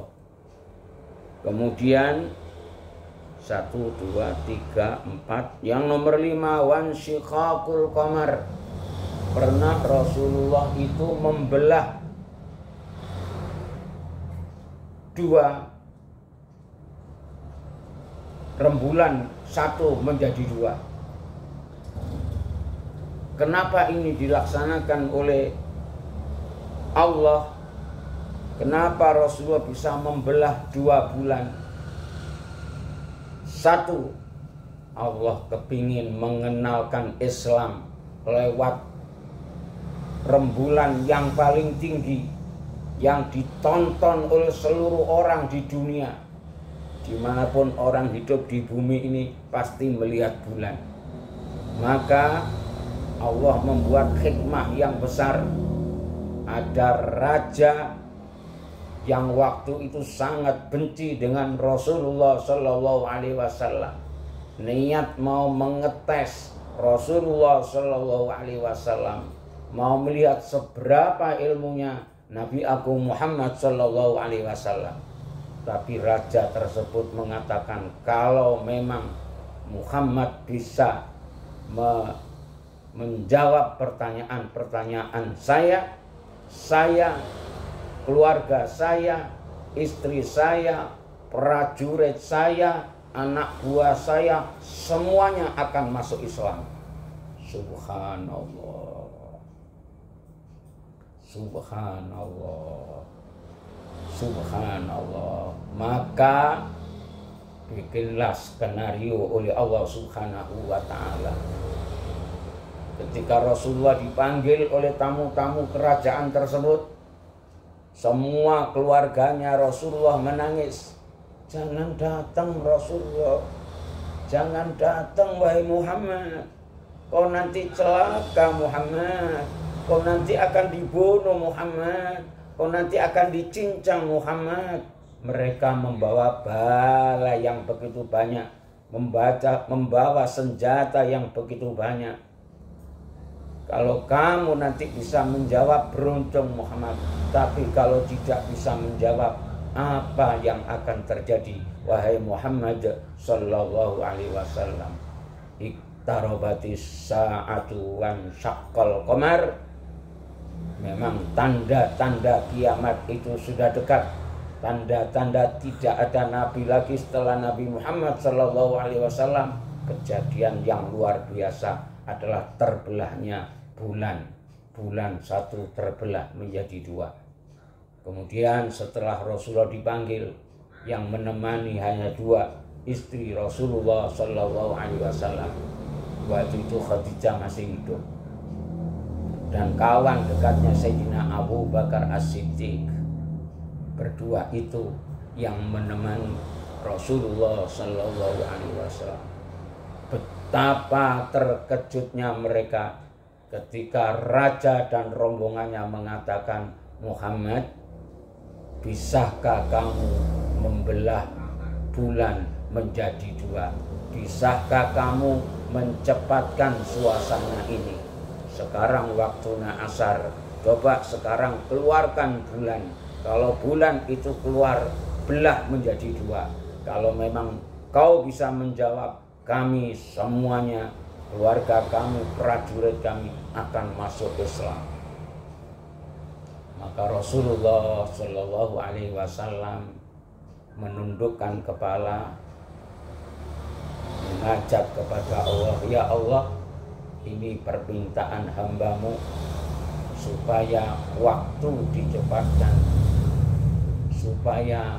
Kemudian 1, 2, 3, 4. Yang nomor 5, wansyiqaqul qamar. Pernah Rasulullah itu membelah 2 rembulan, 1 menjadi 2. Kenapa ini dilaksanakan oleh Allah? Kenapa Rasulullah bisa membelah 2 bulan? 1, Allah kepingin mengenalkan Islam lewat rembulan yang paling tinggi, yang ditonton oleh seluruh orang di dunia. Dimanapun orang hidup di bumi ini pasti melihat bulan. Maka Allah membuat hikmah yang besar. Ada raja yang waktu itu sangat benci dengan Rasulullah Shallallahu Alaihi Wasallam, niat mau mengetes Rasulullah Shallallahu Alaihi Wasallam, mau melihat seberapa ilmunya Nabi Agung Muhammad Shallallahu Alaihi Wasallam. Tapi raja tersebut mengatakan kalau memang Muhammad bisa menjawab pertanyaan-pertanyaan saya, keluarga saya, istri saya, prajurit saya, anak buah saya, semuanya akan masuk Islam. Subhanallah. Subhanallah. Subhanallah. Maka bikinlah skenario oleh Allah Subhanahu wa ta'ala. Ketika Rasulullah dipanggil oleh tamu-tamu kerajaan tersebut, semua keluarganya Rasulullah menangis. Jangan datang Rasulullah, jangan datang wahai Muhammad. Kau nanti celaka Muhammad, kau nanti akan dibunuh Muhammad, kau nanti akan dicincang Muhammad. Mereka membawa bala yang begitu banyak, membawa senjata yang begitu banyak. Kalau kamu nanti bisa menjawab, beruntung Muhammad. Tapi kalau tidak bisa menjawab, apa yang akan terjadi wahai Muhammad sallallahu alaihi wasallam? Iqtarabatis sa'atu wan syaqqal qamar. Memang tanda-tanda kiamat itu sudah dekat. Tanda-tanda tidak ada nabi lagi setelah Nabi Muhammad sallallahu alaihi wasallam. Kejadian yang luar biasa adalah terbelahnya bulan. Bulan satu terbelah menjadi dua. Kemudian setelah Rasulullah dipanggil, yang menemani hanya dua, istri Rasulullah Sallallahu Alaihi Wasallam. Waktu itu Khadijah masih hidup, dan kawan dekatnya Sayyidina Abu Bakar As-Siddiq. Berdua itu yang menemani Rasulullah Sallallahu Alaihi Wasallam. Betapa terkejutnya mereka ketika raja dan rombongannya mengatakan, Muhammad, bisakah kamu membelah bulan menjadi dua? Bisakah kamu mencepatkan suasana ini? Sekarang waktunya asar. Coba sekarang keluarkan bulan. Kalau bulan itu keluar, belah menjadi dua. Kalau memang kau bisa menjawab, kami semuanya, keluarga kami, prajurit kami akan masuk Islam. Maka Rasulullah Shallallahu Alaihi Wasallam menundukkan kepala, mengajak kepada Allah, ya Allah, ini permintaan hambamu supaya waktu dicepatkan, supaya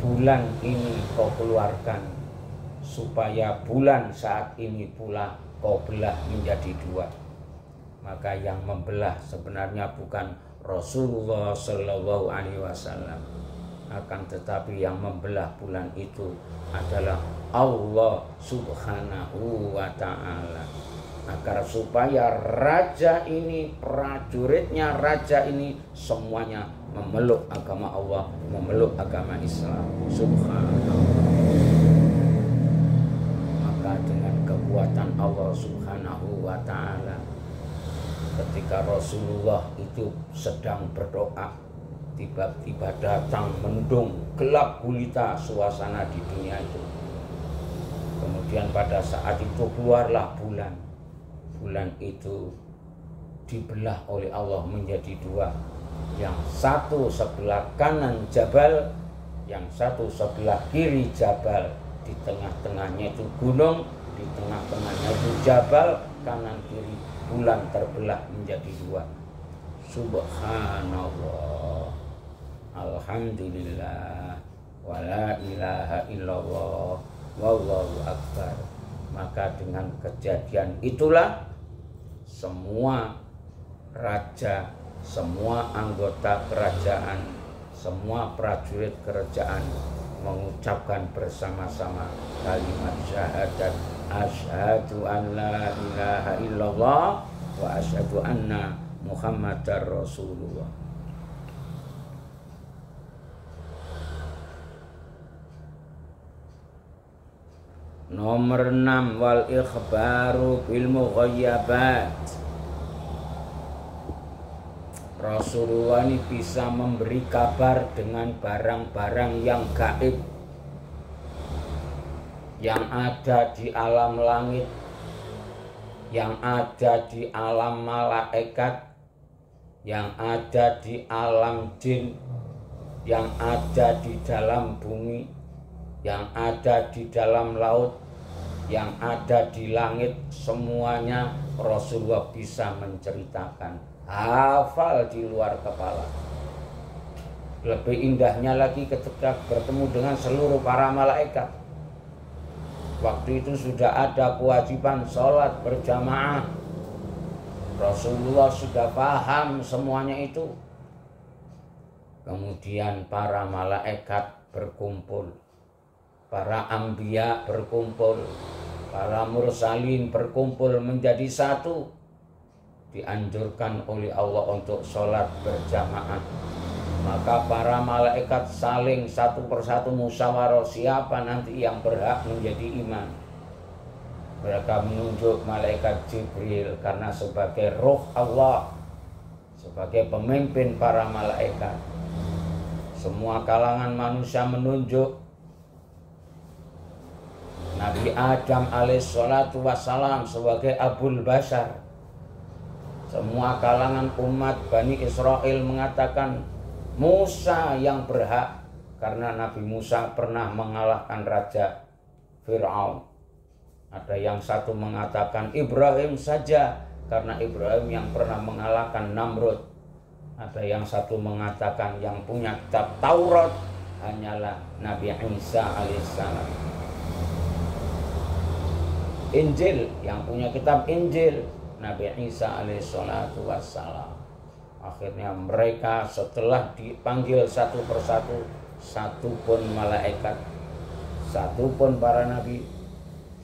bulan ini kau keluarkan, supaya bulan saat ini pula kau belah menjadi dua. Maka yang membelah sebenarnya bukan Rasulullah Shallallahu Alaihi Wasallam, akan tetapi yang membelah bulan itu adalah Allah Subhanahu wa Ta'ala, agar supaya raja ini, prajuritnya raja ini semuanya memeluk agama Allah, memeluk agama Islam. Subhanallah. Maka dengan kekuatan Allah Subhanahu wa Ta'ala, ketika Rasulullah itu sedang berdoa, tiba-tiba datang mendung, gelap gulita suasana di dunia itu. Kemudian pada saat itu keluarlah bulan. Bulan itu dibelah oleh Allah menjadi dua. Yang satu sebelah kanan jabal, yang satu sebelah kiri jabal. Di tengah-tengahnya itu gunung, di tengah-tengahnya itu jabal, kanan kiri bulan terbelah menjadi dua. Subhanallah, alhamdulillah, wala ilaha illallah, wallahu akbar. Maka dengan kejadian itulah semua raja, semua anggota kerajaan, semua prajurit kerajaan mengucapkan bersama-sama kalimat syahadat, asyhadu an la ilaha illallah wa asyhadu anna Muhammadar Rasulullah. Nomor 6, wal ikhbaru bil mughayyabat. Rasulullah ini bisa memberi kabar dengan barang-barang yang gaib, yang ada di alam langit, yang ada di alam malaikat, yang ada di alam jin, yang ada di dalam bumi, yang ada di dalam laut, yang ada di langit, semuanya Rasulullah bisa menceritakan, hafal di luar kepala. Lebih indahnya lagi ketika bertemu dengan seluruh para malaikat. Waktu itu sudah ada kewajiban sholat berjamaah. Rasulullah sudah paham semuanya itu. Kemudian para malaikat berkumpul, para anbiya berkumpul, para mursalin berkumpul menjadi satu. Dianjurkan oleh Allah untuk sholat berjamaah. Maka para malaikat saling satu persatu musyawarah siapa nanti yang berhak menjadi imam. Mereka menunjuk malaikat Jibril karena sebagai roh Allah, sebagai pemimpin para malaikat. Semua kalangan manusia menunjuk Nabi Adam alaihissalatu wassalam sebagai Abul Bashar. Semua kalangan umat Bani Israel mengatakan Musa yang berhak karena Nabi Musa pernah mengalahkan Raja Fir'aun. Ada yang satu mengatakan Ibrahim saja karena Ibrahim yang pernah mengalahkan Namrud. Ada yang satu mengatakan yang punya kitab Taurat hanyalah Nabi Isa alaihissalam. Injil, yang punya kitab Injil Nabi Isa alaihissalatu wassalam. Akhirnya mereka setelah dipanggil satu persatu, satu pun malaikat, satu pun para nabi,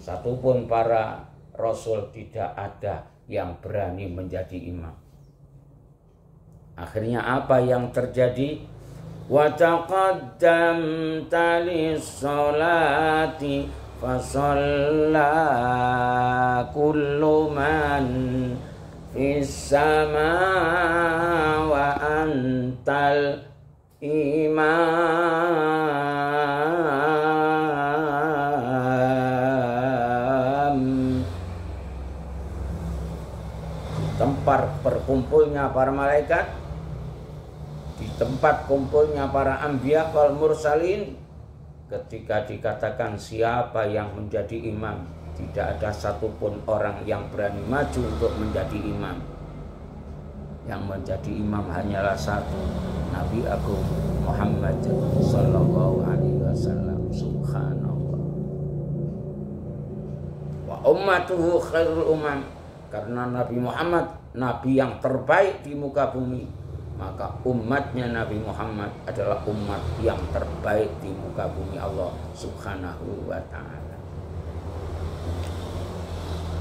satu pun para rasul tidak ada yang berani menjadi imam. Akhirnya apa yang terjadi? Wa taqaddamta lis-sholati fa shalla kullu man fis sama wa antal imam. Tempat berkumpulnya para malaikat, di tempat kumpulnya para anbiya wal mursalin, ketika dikatakan siapa yang menjadi imam, tidak ada satupun orang yang berani maju untuk menjadi imam. Yang menjadi imam hanyalah satu, Nabi Agung Muhammad sallallahu alaihi wasallam. Subhanallah. Wa ummatuhu khairul umam. Karena Nabi Muhammad nabi yang terbaik di muka bumi, maka umatnya Nabi Muhammad adalah umat yang terbaik di muka bumi Allah subhanahu wa ta'ala.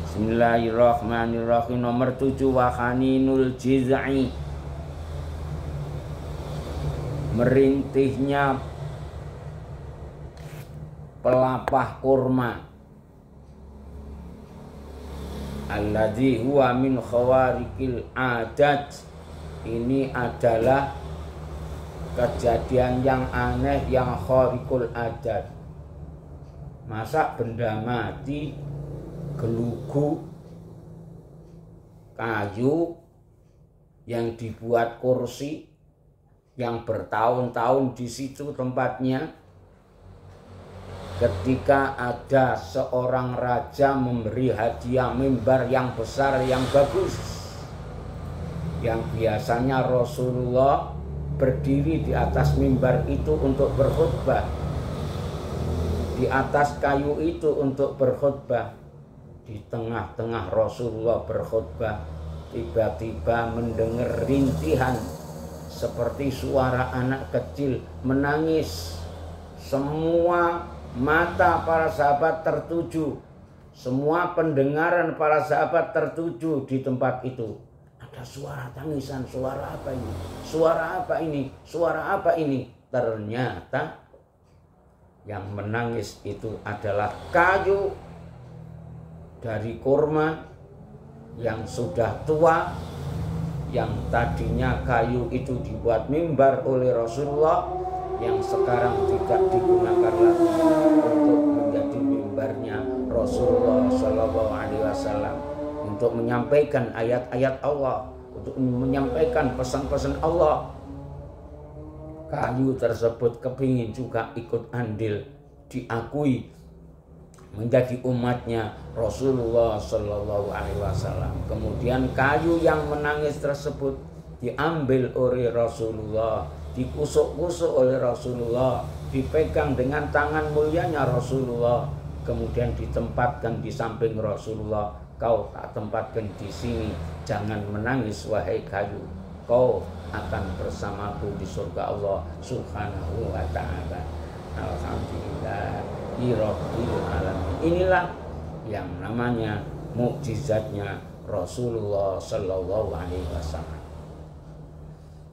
Bismillahirrahmanirrahim. Nomor 7, wa khaninul jiz'i, merintihnya pelapah kurma. Alladzi huwa min khawarikil adat, ini adalah kejadian yang aneh, yang kharikul adat. Masa benda mati, gelugu, kayu yang dibuat kursi, yang bertahun-tahun di situ tempatnya, ketika ada seorang raja memberi hadiah mimbar yang besar, yang bagus, yang biasanya Rasulullah berdiri di atas mimbar itu untuk berkhutbah, di atas kayu itu untuk berkhutbah. Di tengah-tengah Rasulullah berkhutbah, tiba-tiba mendengar rintihan seperti suara anak kecil menangis. Semua mata para sahabat tertuju, semua pendengaran para sahabat tertuju di tempat itu. Ada suara tangisan, suara apa ini? Suara apa ini? Suara apa ini? Ternyata yang menangis itu adalah kayu dari kurma yang sudah tua, yang tadinya kayu itu dibuat mimbar oleh Rasulullah, yang sekarang tidak digunakan lagi untuk menjadi mimbarnya Rasulullah Shallallahu Alaihi Wasallam. untuk menyampaikan ayat-ayat Allah, untuk menyampaikan pesan-pesan Allah. Kayu tersebut kepingin juga ikut andil, diakui menjadi umatnya Rasulullah Shallallahu Alaihi Wasallam. Kemudian kayu yang menangis tersebut diambil oleh Rasulullah, dikusuk-kusuk oleh Rasulullah, dipegang dengan tangan mulianya Rasulullah, kemudian ditempatkan di samping Rasulullah. Kau tak tempatkan di sini, jangan menangis wahai kayu, kau akan bersamaku di surga Allah Subhanahu wa ta'ala. Alhamdulillah Rabbil alamin. Inilah yang namanya mukjizatnya Rasulullah Sallallahu Alaihi Wasallam.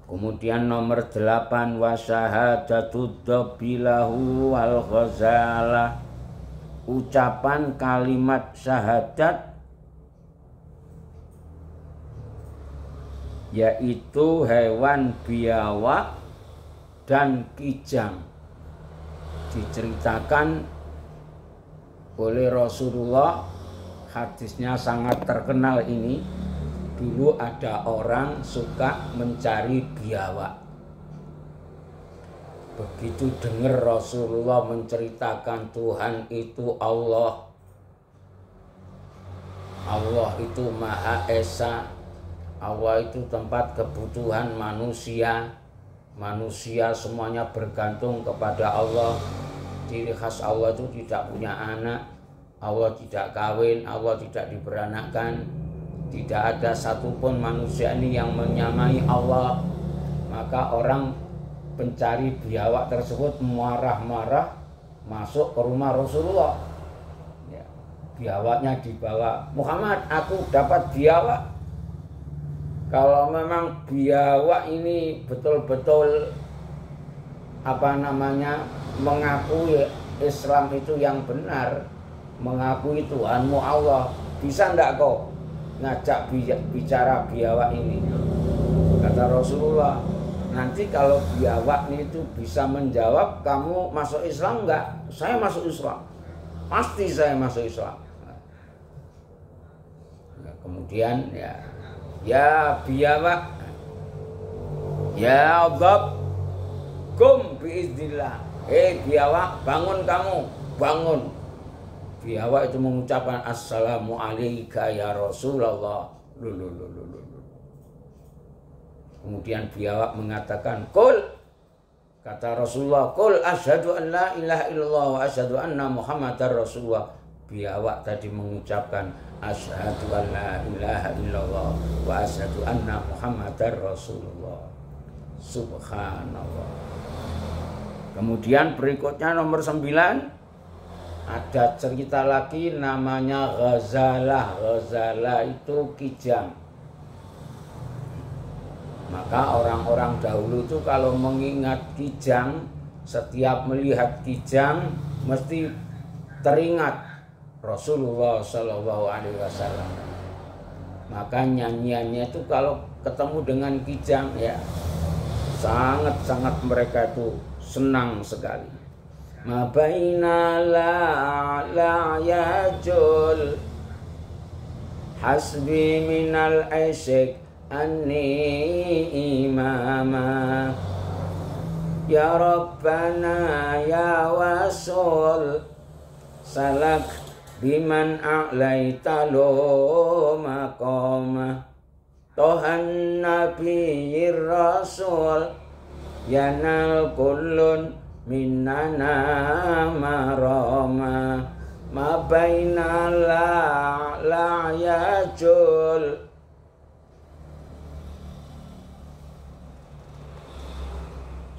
Kemudian nomor 8, wa syahadatud bilahu wal ghazalah, ucapan kalimat syahadat, yaitu hewan biawak dan kijang. Diceritakan oleh Rasulullah, hadisnya sangat terkenal ini. Dulu ada orang suka mencari biawak. Begitu dengar Rasulullah menceritakan Tuhan itu Allah, Allah itu Maha Esa, Allah itu tempat kebutuhan manusia, manusia semuanya bergantung kepada Allah. Ciri khas Allah itu tidak punya anak, Allah tidak kawin, Allah tidak diberanakkan. Tidak ada satupun manusia ini yang menyamai Allah. Maka orang pencari biawak tersebut marah-marah masuk ke rumah Rasulullah. Ya, biawaknya dibawa, Muhammad, aku dapat biawak. Kalau memang biawak ini betul-betul mengakui Islam itu yang benar, mengakui Tuhanmu Allah, bisa enggak kau ngajak bicara biawak ini? Kata Rasulullah, nanti kalau biawak itu bisa menjawab, kamu masuk Islam enggak? Saya masuk Islam, pasti saya masuk Islam. Nah, kemudian ya biawak, ya dhab, kum biiznillah. Biawak, bangun kamu, bangun. Biawak itu mengucapkan assalamu alayka ya Rasulullah. Kemudian biawak mengatakan, kul, kata Rasulullah, kul asyhadu an la ilaha illallah wa asyhadu anna muhammadar rasulullah. Biawak tadi mengucapkan asyhadu an la ilaha illallah wa asyhadu anna muhammadar rasulullah. Subhanallah. Kemudian berikutnya nomor 9, ada cerita lagi namanya ghazalah. Ghazalah itu kijang. Maka orang-orang dahulu itu kalau mengingat kijang, setiap melihat kijang mesti teringat Rasulullah Shallallahu Alaihi Wasallam. Maka nyanyiannya itu kalau ketemu dengan kijang, ya sangat-sangat mereka itu senang sekali. Ma baina la yajul hasbi minal asyik anni imama ya Rabbana ya Wasul salak biman a'laita lo maqama Tuhan Nabi Rasul yanal kullun minnana marama ma baina la yajul.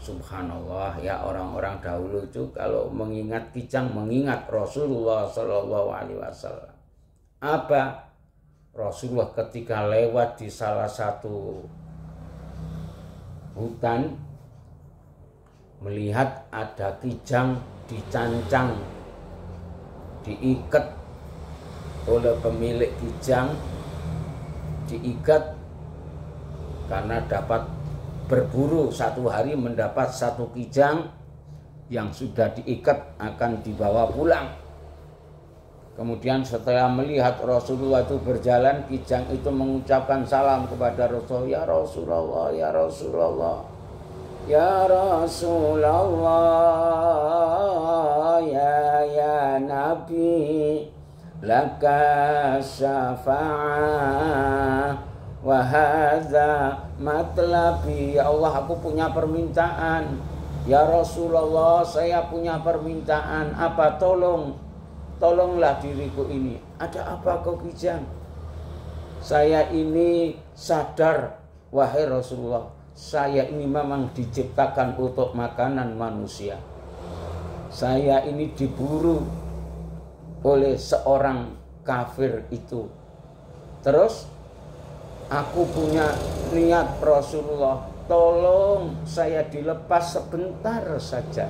Subhanallah, ya orang-orang dahulu itu kalau mengingat kijang mengingat Rasulullah Shallallahu Alaihi Wasallam. Apa? Rasulullah ketika lewat di salah satu hutan, melihat ada kijang dicancang, diikat oleh pemilik kijang, diikat karena dapat berburu satu hari mendapat satu kijang yang sudah diikat akan dibawa pulang. Kemudian setelah melihat Rasulullah itu berjalan, Kijang itu mengucapkan salam kepada Rasul, ya Rasulullah, ya Rasulullah, ya Rasulullah, ya Nabi, laka syafa'ah wa hadza matlabi. Ya Allah, aku punya permintaan. Ya Rasulullah, saya punya permintaan. Apa? Tolonglah diriku ini. Ada apa kau Kijang? Saya ini sadar, wahai Rasulullah, saya ini memang diciptakan untuk makanan manusia. Saya ini diburu oleh seorang kafir itu. Terus aku punya niat, Rasulullah, tolong saya dilepas sebentar saja.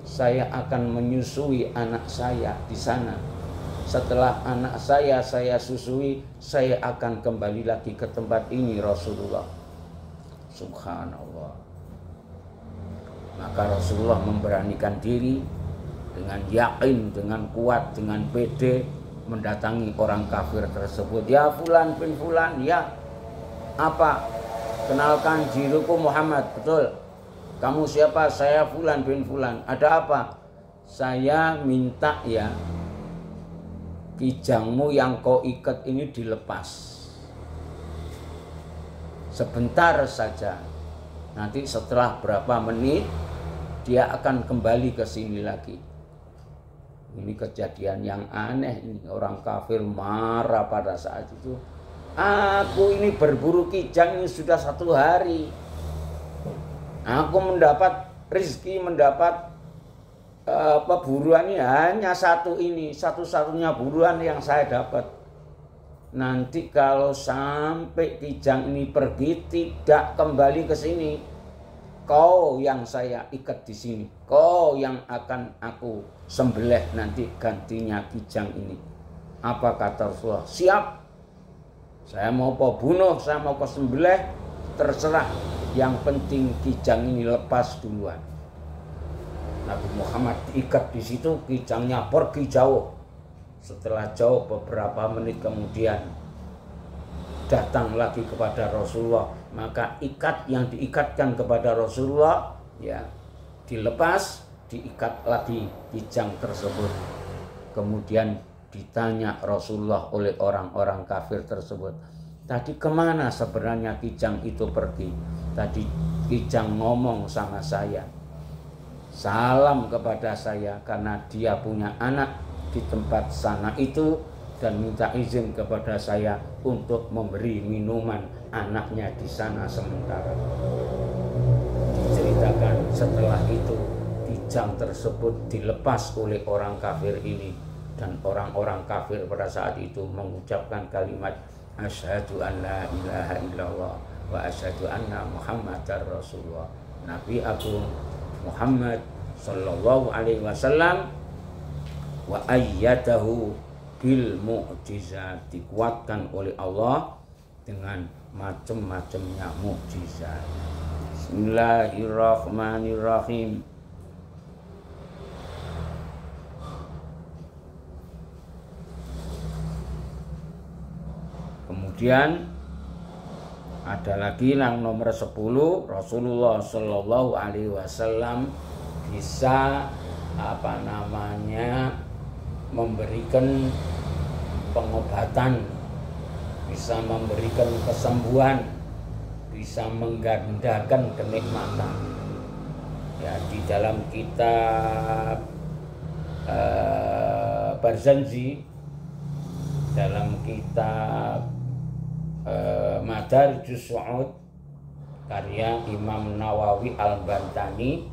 Saya akan menyusui anak saya di sana. Setelah anak saya susui, saya akan kembali lagi ke tempat ini, Rasulullah. Subhanallah. Maka Rasulullah memberanikan diri dengan yakin, dengan kuat, dengan pede mendatangi orang kafir tersebut. Ya fulan bin fulan, ya apa? Kenalkan diriku Muhammad. Betul. Kamu siapa? Saya fulan bin fulan. Ada apa? Saya minta ya kijangmu yang kau ikat ini dilepas. Sebentar saja. Nanti setelah berapa menit dia akan kembali ke sini lagi. Ini kejadian yang aneh ini. Orang kafir marah pada saat itu. Aku ini berburu kijang ini sudah 1 hari. Aku mendapat rezeki, mendapat buruan ini hanya satu ini. Satu-satunya buruan yang saya dapat. Nanti kalau sampai kijang ini pergi tidak kembali ke sini, kau yang saya ikat di sini. Kau yang akan aku sembelih nanti gantinya kijang ini. Apa kata Rasulullah? Siap. Saya mau kau bunuh, saya mau kau sembelih, terserah. Yang penting kijang ini lepas duluan. Nabi Muhammad diikat di situ, kijangnya pergi jauh. Setelah jauh beberapa menit kemudian datang lagi kepada Rasulullah. Maka ikat yang diikatkan kepada Rasulullah ya dilepas, diikat lagi kijang tersebut. Kemudian ditanya Rasulullah oleh orang-orang kafir tersebut, tadi kemana sebenarnya kijang itu pergi? Tadi kijang ngomong sama saya, salam kepada saya karena dia punya anak di tempat sana itu dan minta izin kepada saya untuk memberi minuman anaknya di sana sementara. Diceritakan setelah itu kijang tersebut dilepas oleh orang kafir ini dan orang-orang kafir pada saat itu mengucapkan kalimat asyhadu an la ilaha illallah wa asyhadu anna Muhammadar Rasulullah. Nabi Agung Muhammad sallallahu alaihi wasallam wa ayyadahu bil mu'jizat, dikuatkan oleh Allah dengan macam-macamnya mukjizat. Bismillahirrahmanirrahim. Kemudian ada lagi yang nomor 10, Rasulullah Shallallahu Alaihi Wasallam bisa memberikan pengobatan, bisa memberikan kesembuhan, bisa menggandakan kenikmatan. Ya, di dalam kitab Barzanji, dalam kitab Madarijus Su'ud karya Imam Nawawi Al-Bantani,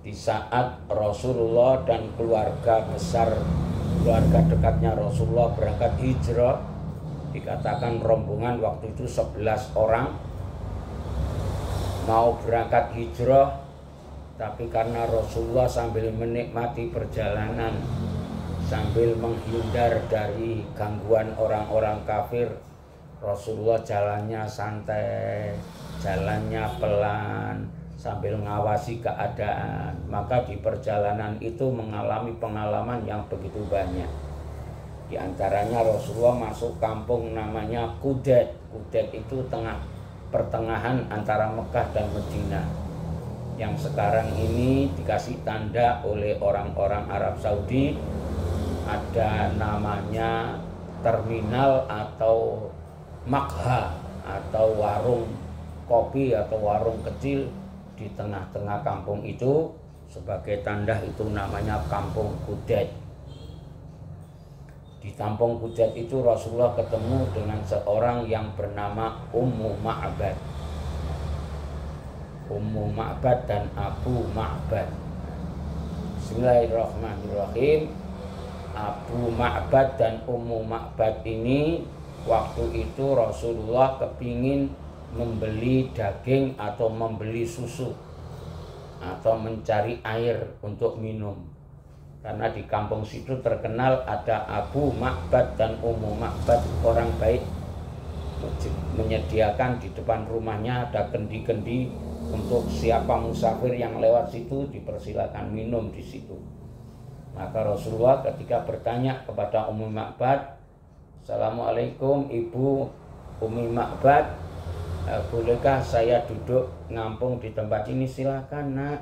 di saat Rasulullah dan keluarga besar, keluarga dekatnya Rasulullah berangkat hijrah, dikatakan rombongan waktu itu 11 orang mau berangkat hijrah, tapi karena Rasulullah sambil menikmati perjalanan, sambil menghindar dari gangguan orang-orang kafir, Rasulullah jalannya santai, jalannya pelan, sambil ngawasi keadaan. Maka di perjalanan itu mengalami pengalaman yang begitu banyak. Di antaranya Rasulullah masuk kampung namanya Kudet. Kudet itu pertengahan antara Mekah dan Madinah, yang sekarang ini dikasih tanda oleh orang-orang Arab Saudi. Ada namanya terminal atau makha atau warung kopi atau warung kecil di tengah-tengah kampung itu. Sebagai tanda itu namanya Kampung Kudet. Di kampung Kudet itu Rasulullah ketemu dengan seorang yang bernama Ummu Ma'bad. Ummu Ma'bad dan Abu Ma'bad. Bismillahirrahmanirrahim. Abu Ma'bad dan Ummu Ma'bad ini waktu itu Rasulullah kepingin membeli daging atau membeli susu atau mencari air untuk minum. Karena di kampung situ terkenal ada Abu Ma'bad dan Ummu Ma'bad, orang baik, menyediakan di depan rumahnya ada kendi-kendi untuk siapa musafir yang lewat situ dipersilakan minum di situ. Maka Rasulullah ketika bertanya kepada Ummu Ma'bad, "Assalamualaikum Ibu Ummi Ma'bad, bolehkah saya duduk ngampung di tempat ini?" "Silakan Nak."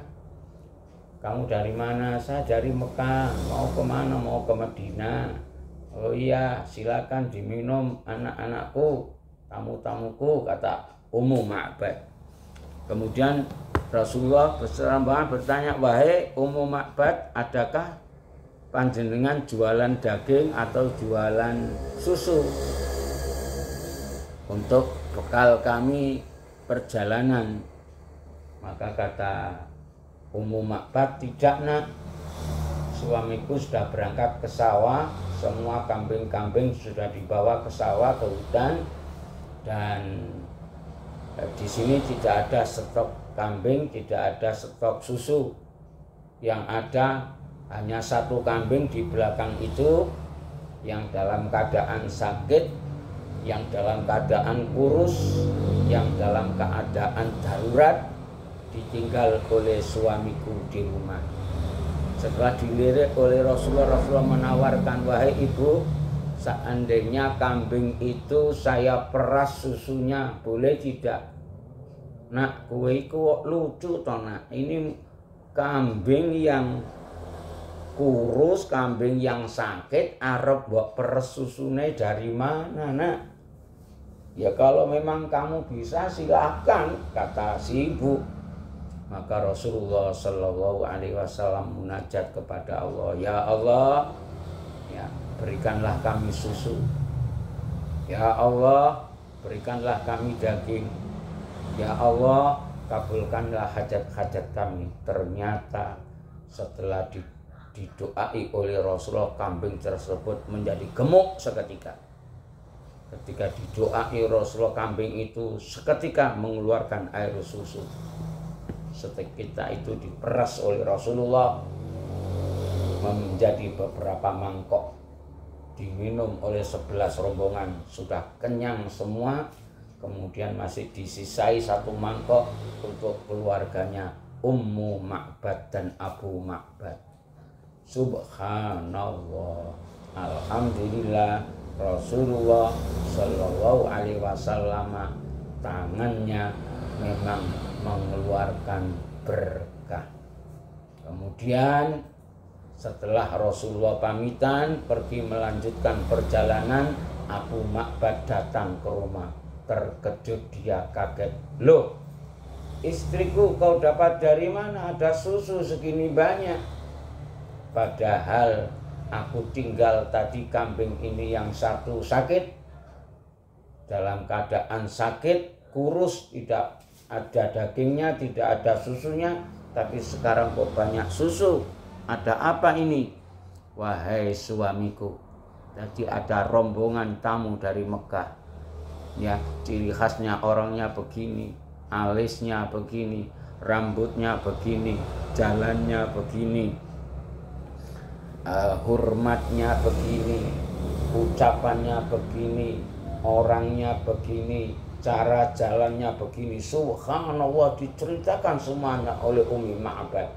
"Kamu dari mana?" "Saya dari Mekah." "Mau kemana?" "Mau ke Madinah." "Oh iya, silakan diminum anak-anakku, tamu-tamuku," kata Ummu Ma'bad. Kemudian Rasulullah berserambangan bertanya, "Wahai Ummu Ma'bad, adakah panjenengan jualan daging atau jualan susu untuk bekal kami perjalanan?" Maka kata Ummu Ma'bad, "Tidak Nak, suamiku sudah berangkat ke sawah, semua kambing-kambing sudah dibawa ke sawah, ke hutan, dan di sini tidak ada stok kambing, tidak ada stok susu. Yang ada hanya satu kambing di belakang itu yang dalam keadaan sakit, yang dalam keadaan kurus, yang dalam keadaan darurat, ditinggal oleh suamiku di rumah." Setelah dilirik oleh Rasulullah, Rasulullah menawarkan, "Wahai ibu, seandainya kambing itu saya peras susunya, boleh tidak?" "Nak, kowe iku lucu toh Nak, ini kambing yang kurus, kambing yang sakit, arep mbok peres susune dari mana Nak?" "Ya kalau memang kamu bisa silakan," kata si ibu. Maka Rasulullah Shallallahu Alaihi Wasallam munajat kepada Allah, "Ya Allah, ya berikanlah kami susu. Ya Allah, berikanlah kami daging. Ya Allah, kabulkanlah hajat-hajat kami." Ternyata setelah didoai oleh Rasulullah, kambing tersebut menjadi gemuk seketika. Ketika didoai Rasulullah, kambing itu seketika mengeluarkan air susu. Seketika itu diperas oleh Rasulullah menjadi beberapa mangkok, diminum oleh 11 rombongan, sudah kenyang semua. Kemudian masih disisai satu mangkok untuk keluarganya Ummu Ma'bad dan Abu Ma'bad. Subhanallah, alhamdulillah, Rasulullah Shallallahu Alaihi Wasallam tangannya memang mengeluarkan berkah. Kemudian setelah Rasulullah pamitan pergi melanjutkan perjalanan, Abu Ma'bad datang ke rumah. Terkejut dia, kaget. "Loh, istriku kau dapat dari mana? Ada susu segini banyak. Padahal aku tinggal tadi kambing ini yang satu sakit, dalam keadaan sakit, kurus, tidak ada dagingnya, tidak ada susunya, tapi sekarang kok banyak susu. Ada apa ini?" "Wahai suamiku, tadi ada rombongan tamu dari Mekah. Ya, ciri khasnya orangnya begini, alisnya begini, rambutnya begini, jalannya begini, hormatnya begini, ucapannya begini, orangnya begini, cara jalannya begini, subhanallah, diceritakan semuanya oleh Umi Ma'bad.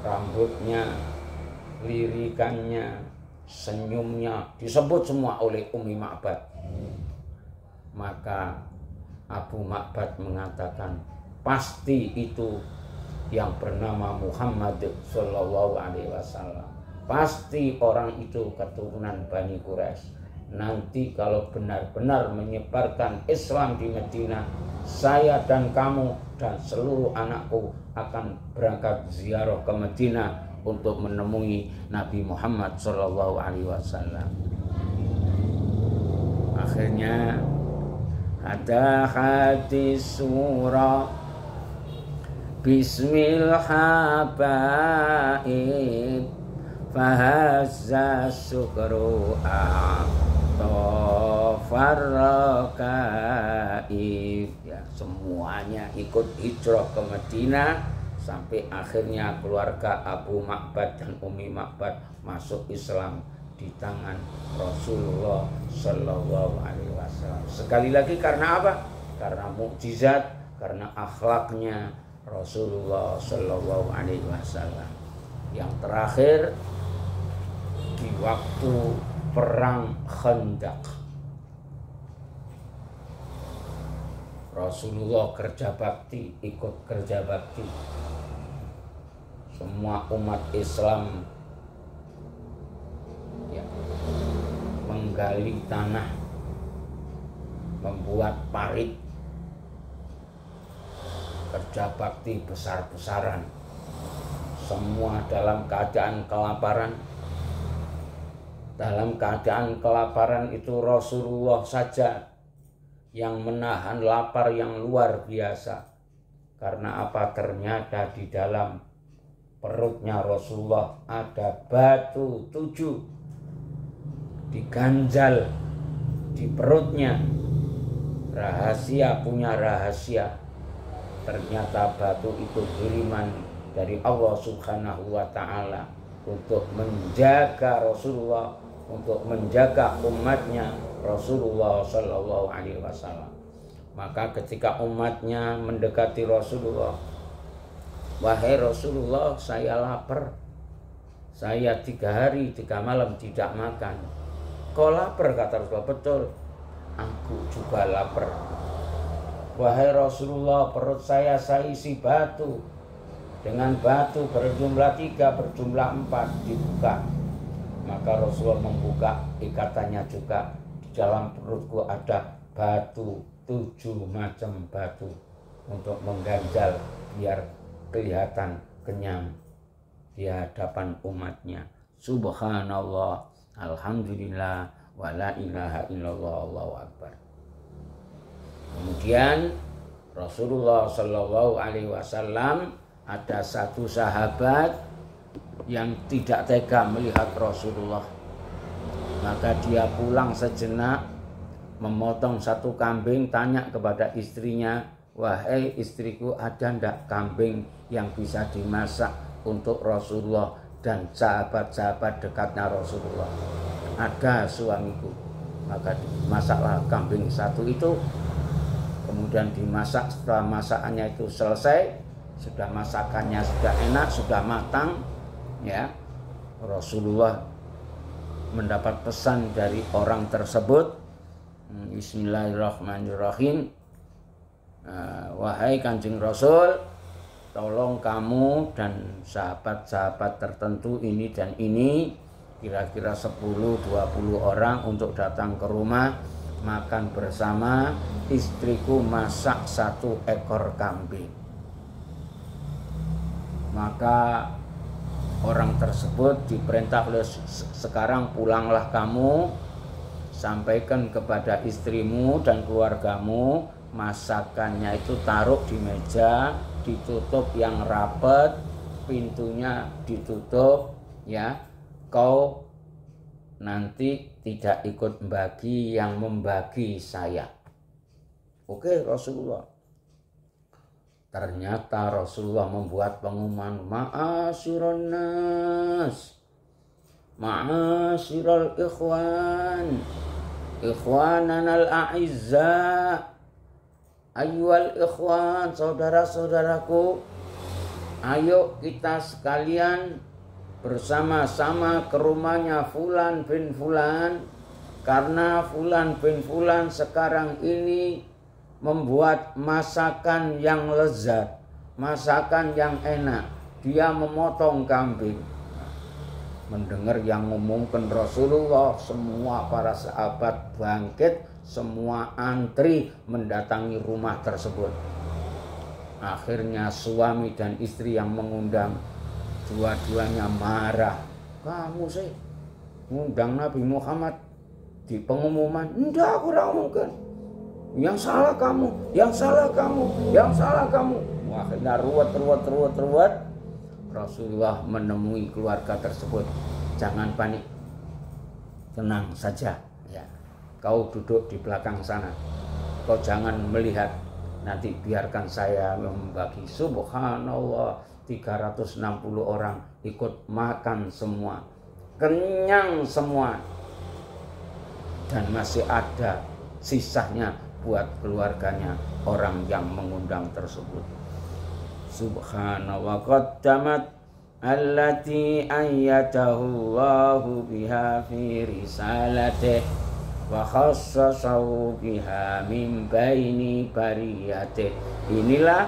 Rambutnya, lirikannya, senyumnya disebut semua oleh Umi Ma'bad. Maka Abu Ma'bad mengatakan, pasti itu yang bernama Muhammad Sallallahu Alaihi Wasallam. Pasti orang itu keturunan Bani Quraisy. Nanti kalau benar-benar menyebarkan Islam di Madinah, saya dan kamu dan seluruh anakku akan berangkat ziarah ke Madinah untuk menemui Nabi Muhammad Sallallahu Alaihi Wasallam. Akhirnya ada hadis surah Bismil habaib fahazza sukru a'tofarrakaib. Ya, semuanya ikut hijrah ke Madinah sampai akhirnya keluarga Abu Ma'bad dan Umi Ma'bad masuk Islam di tangan Rasulullah Sallallahu Alaihi Wasallam. Sekali lagi karena apa? Karena mukjizat, karena akhlaknya Rasulullah Sallallahu Alaihi Wasallam. Yang terakhir, di waktu perang Khandaq, Rasulullah kerja bakti, ikut kerja bakti. Semua umat Islam ya, menggali tanah, membuat parit, kerja bakti besar-besaran. Semua dalam keadaan kelaparan. Dalam keadaan kelaparan itu Rasulullah saja yang menahan lapar yang luar biasa. Karena apa? Ternyata di dalam perutnya Rasulullah ada batu 7 diganjal di perutnya. Rahasia punya rahasia. Ternyata batu itu kiriman dari Allah Subhanahu wa Ta'ala untuk menjaga Rasulullah, untuk menjaga umatnya Rasulullah Sallallahu Alaihi Wasallam. Maka ketika umatnya mendekati Rasulullah, wahai Rasulullah, saya lapar, saya 3 hari 3 malam tidak makan. Kau lapar? Kata Rasulullah. Betul, aku juga lapar. Wahai Rasulullah, perut saya isi batu. Dengan batu berjumlah 3, berjumlah 4 dibuka. Maka Rasulullah membuka ikatannya juga. Di dalam perutku ada batu, 7 macam batu untuk mengganjal biar kelihatan kenyang di hadapan umatnya. Subhanallah, alhamdulillah, wa la ilaha illallah, Allahu akbar. Kemudian Rasulullah Sallallahu Alaihi Wasallam, ada satu sahabat yang tidak tega melihat Rasulullah. Maka dia pulang sejenak, memotong 1 kambing, tanya kepada istrinya, wahai istriku, ada ndak kambing yang bisa dimasak untuk Rasulullah dan sahabat-sahabat dekatnya Rasulullah? Ada suamiku. Maka masaklah kambing 1 itu. Kemudian dimasak. Setelah masakannya itu selesai, sudah masakannya sudah enak, sudah matang, ya, Rasulullah mendapat pesan dari orang tersebut. Bismillahirrahmanirrahim. Wahai Kanjeng Rasul, tolong kamu dan sahabat-sahabat tertentu ini dan ini, kira-kira 10-20 orang untuk datang ke rumah, makan bersama. Istriku masak 1 ekor kambing. Maka orang tersebut diperintah oleh, sekarang pulanglah kamu, sampaikan kepada istrimu dan keluargamu, masakannya itu taruh di meja, ditutup yang rapat, pintunya ditutup, ya. Kau nanti tidak ikut membagi, yang membagi saya. Oke, Rasulullah. Ternyata Rasulullah membuat pengumuman, ma'asyiron nas, ma'asyiral ikhwan, Ikhwananal a'izza, ayyuhal ikhwan, saudara-saudaraku, ayo kita sekalian bersama-sama ke rumahnya Fulan bin Fulan, karena Fulan bin Fulan sekarang ini membuat masakan yang lezat, masakan yang enak. Dia memotong kambing. Mendengar yang ngomongkan Rasulullah, semua para sahabat bangkit, semua antri mendatangi rumah tersebut. Akhirnya suami dan istri yang mengundang, dua-duanya marah. Kamu sih ngundang Nabi Muhammad di pengumuman? Enggak, kurang mungkin. Yang salah kamu, yang salah kamu, yang salah kamu. Akhirnya ruwet. Rasulullah menemui keluarga tersebut. Jangan panik, tenang saja. Ya, kau duduk di belakang sana. Kau jangan melihat. Nanti biarkan saya membagi. Subhanallah, 360 orang ikut makan semua, kenyang semua, dan masih ada sisanya buat keluarganya orang yang mengundang tersebut. Subhanallah, qaddamat allati ayyatahu Allahu biha fi risalatih wa khassasahu biha min baini bariyatih. Inilah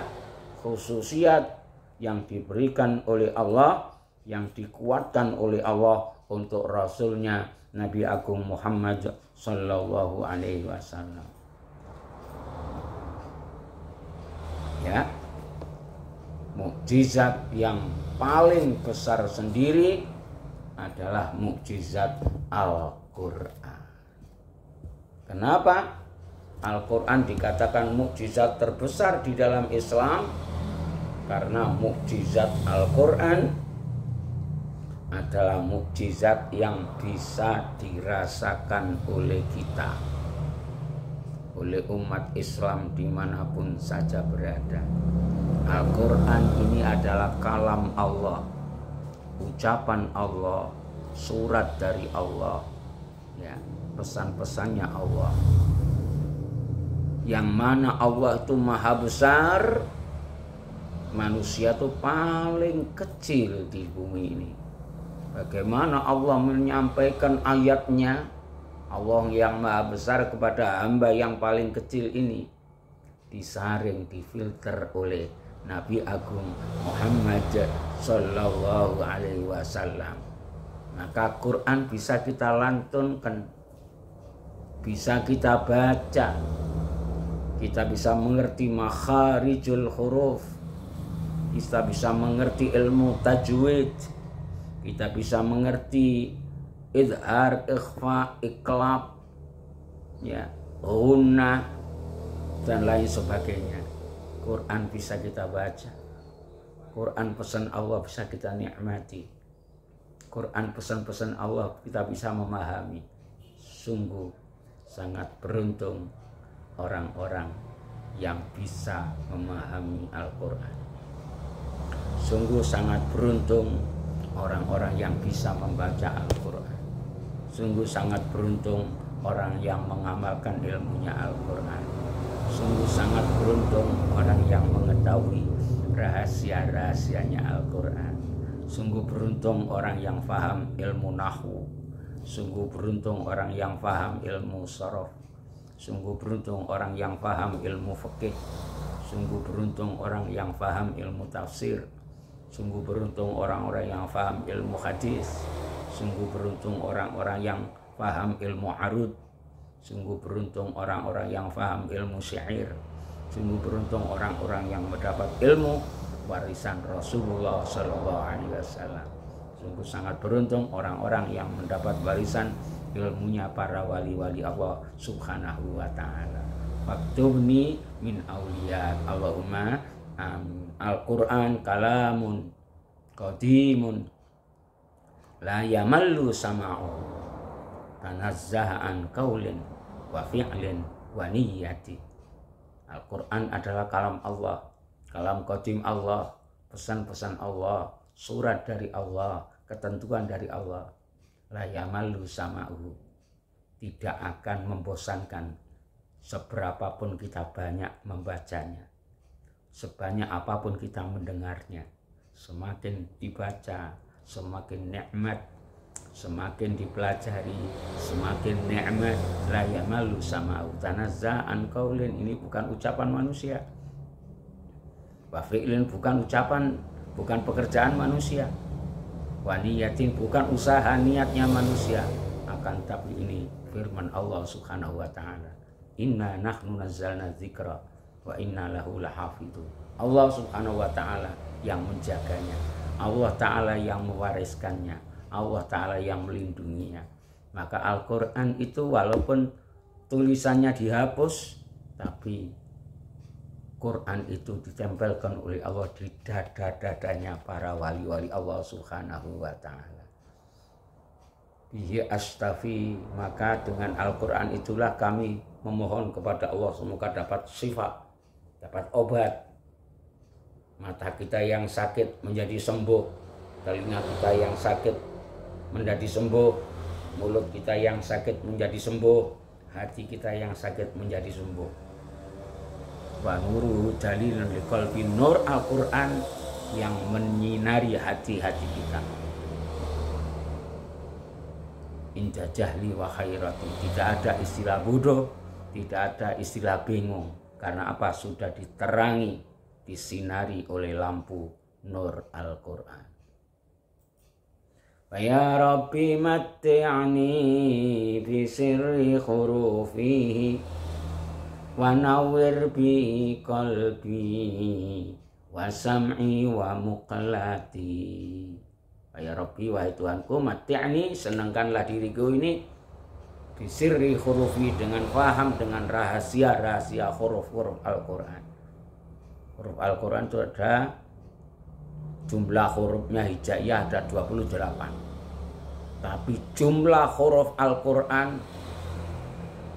khususiat yang diberikan oleh Allah, yang dikuatkan oleh Allah untuk Rasulnya Nabi Agung Muhammad Sallallahu Alaihi Wasallam. Ya, mukjizat yang paling besar sendiri adalah mukjizat Al-Quran. Kenapa Al-Quran dikatakan mukjizat terbesar di dalam Islam? Karena mukjizat Al-Quran adalah mukjizat yang bisa dirasakan oleh kita, oleh umat Islam dimanapun saja berada. Al-Quran ini adalah kalam Allah, ucapan Allah, surat dari Allah, ya, pesan-pesannya Allah. Yang mana Allah itu maha besar, manusia itu paling kecil di bumi ini. Bagaimana Allah menyampaikan ayatnya, Allah yang maha besar kepada hamba yang paling kecil ini, disaring, difilter oleh Nabi Agung Muhammad Sallallahu Alaihi Wasallam. Maka Quran bisa kita lantunkan, bisa kita baca, kita bisa mengerti makharijul huruf, kita bisa mengerti ilmu tajwid, kita bisa mengerti idhar, ikhfa, iklab, ya, ghunnah, dan lain sebagainya. Quran bisa kita baca, Quran pesan Allah bisa kita nikmati, Quran pesan-pesan Allah kita bisa memahami. Sungguh sangat beruntung orang-orang yang bisa memahami Al-Quran. Sungguh sangat beruntung orang-orang yang bisa membaca Al-Quran. Sungguh sangat beruntung orang yang mengamalkan ilmunya Al-Quran. Sungguh sangat beruntung orang yang mengetahui rahasia-rahasianya Al-Quran. Sungguh beruntung orang yang faham ilmu nahwu. Sungguh beruntung orang yang faham ilmu sharaf. Sungguh beruntung orang yang faham ilmu fikih. Sungguh beruntung orang yang faham ilmu tafsir. Sungguh beruntung orang-orang yang faham ilmu hadis. Sungguh beruntung orang-orang yang faham ilmu arud. Sungguh beruntung orang-orang yang faham ilmu syair. Sungguh beruntung orang-orang yang mendapat ilmu warisan Rasulullah Sallallahu Alaihi Wasallam. Sungguh sangat beruntung orang-orang yang mendapat warisan ilmunya para wali-wali Allah Subhanahu wa Ta'ala. Faktubni min awliya Allahumma amin. Al-Quran kalamun qadimun la yamallu sama'u tanazzaha an qaulin wa fi'lin wa niyyati. Al-Quran adalah kalam Allah, kalam qadim Allah, pesan-pesan Allah, surat dari Allah, ketentuan dari Allah. La yamallu sama'u, tidak akan membosankan seberapapun kita banyak membacanya, sebanyak apapun kita mendengarnya. Semakin dibaca, semakin nikmat, semakin dipelajari, semakin nikmat. La yamalu sama'u tanazza'an qaulin, ini bukan ucapan manusia. Wa fi'lin, bukan ucapan, bukan pekerjaan manusia. Wa niyatin, bukan usaha niatnya manusia. Akan tapi ini firman Allah Subhanahu wa taala. Inna nahnu nazzalna dzikra wa inna lahu lahafidun. Allah Subhanahu wa taala yang menjaganya, Allah taala yang mewariskannya, Allah taala yang melindunginya. Maka Al-Qur'an itu walaupun tulisannya dihapus, tapi Quran itu ditempelkan oleh Allah di dada-dadanya para wali-wali Allah Subhanahu wa taala. Bihi astafi, maka dengan Al-Quran itulah kami memohon kepada Allah semoga dapat syifa, dapat obat. Mata kita yang sakit menjadi sembuh, telinga kita yang sakit menjadi sembuh, mulut kita yang sakit menjadi sembuh, hati kita yang sakit menjadi sembuh. Wa nuru dalilun liqalbi, nur Al-Quran yang menyinari hati-hati kita. Inda jahli wa khairati, tidak ada istilah bodoh, tidak ada istilah bingung. Karena apa? Sudah diterangi, disinari oleh lampu nur Al-Quran. Ya Rabbi matti'ani bi sirri khurufihi wa nawwir bi qalbi wa sam'i wa muqallati. Ya Rabbi, wahai Tuhanku, matti'ani, senangkanlah diriku ini bi sirri khurufi, dengan paham, dengan rahasia-rahasia huruf-huruf Al-Quran. Huruf Al-Quran itu ada jumlah hurufnya hijaiyah ada 28. Tapi jumlah huruf Al-Quran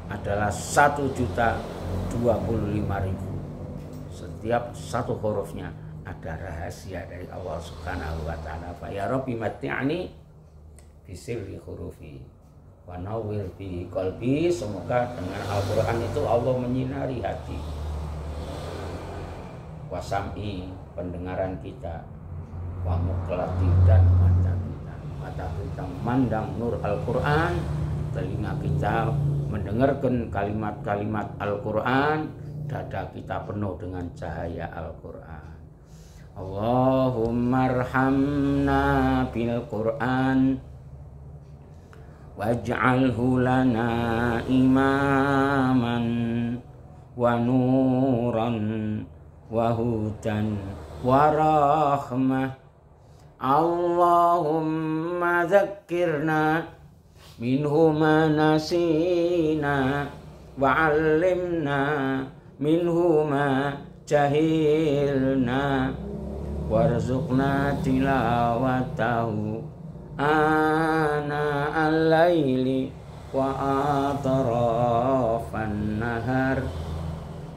adalah 1.025.000. Setiap satu hurufnya ada rahasia dari Allah Subhanahu wa taala. Fa ya Rabbi matti'ani bi sirri hurufi wa nawwir bi qalbi, semoga dengan Al-Quran itu Allah menyinari hati. Wasam'i, pendengaran kita, wa muqlati, dan mata kita. Mata kita memandang nur Al-Quran, telinga kita mendengarkan kalimat-kalimat Al-Quran, dada kita penuh dengan cahaya Al-Quran. Allahumma arhamna bil Quran waj'alhu lana imaman wa nuran wa hudan wa rahmah. Allahumma dzakkirna minhu ma nasina wa 'allimna minhu ma jahilna warzuqna tilawatahu ana al-laili wa atrafan nahar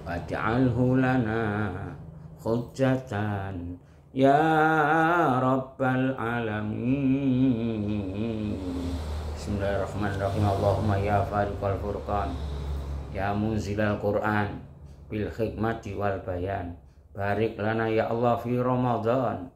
waj'alhu lana hujjatan ya rabbal alamin. Bismillahirrahmanirrahim. Allahumma ya fariqal furqan, ya munzilal Qur'an bil hikmati wal bayan, barik lana ya Allah fi Ramadan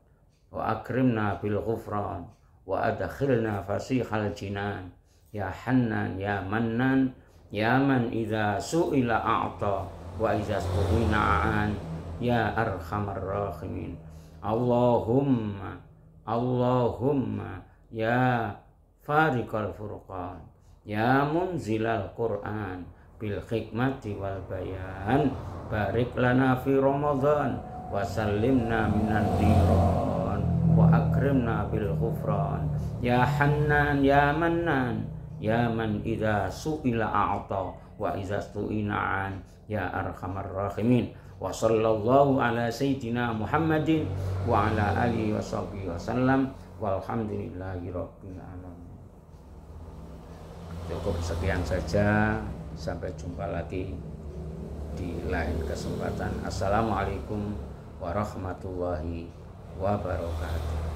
wa akrimna bil ghufran wa adkhilna fasihal jinan, ya Hannan ya Mannan, ya man idza su'ila a'ta wa idza stughina an, ya arhamar rahimin. Allahumma ya fariqal furqan, ya munzilal Qur'an bil hikmati wal bayan, barik lana fi Ramadan wa sallimna minan niran wa akrimna bil ghufran, ya Hannan ya Mannan, ya man idza su'ila a'ta wa idza stu'ina an, ya arhamar rahimin. Wa sallallahu ala sayyidina Muhammadin wa ala alihi wa sahbihi wasallam walhamdulillahi rabbil alamin. Cukup sekian saja, sampai jumpa lagi di lain kesempatan. Assalamualaikum warahmatullahi wabarakatuh.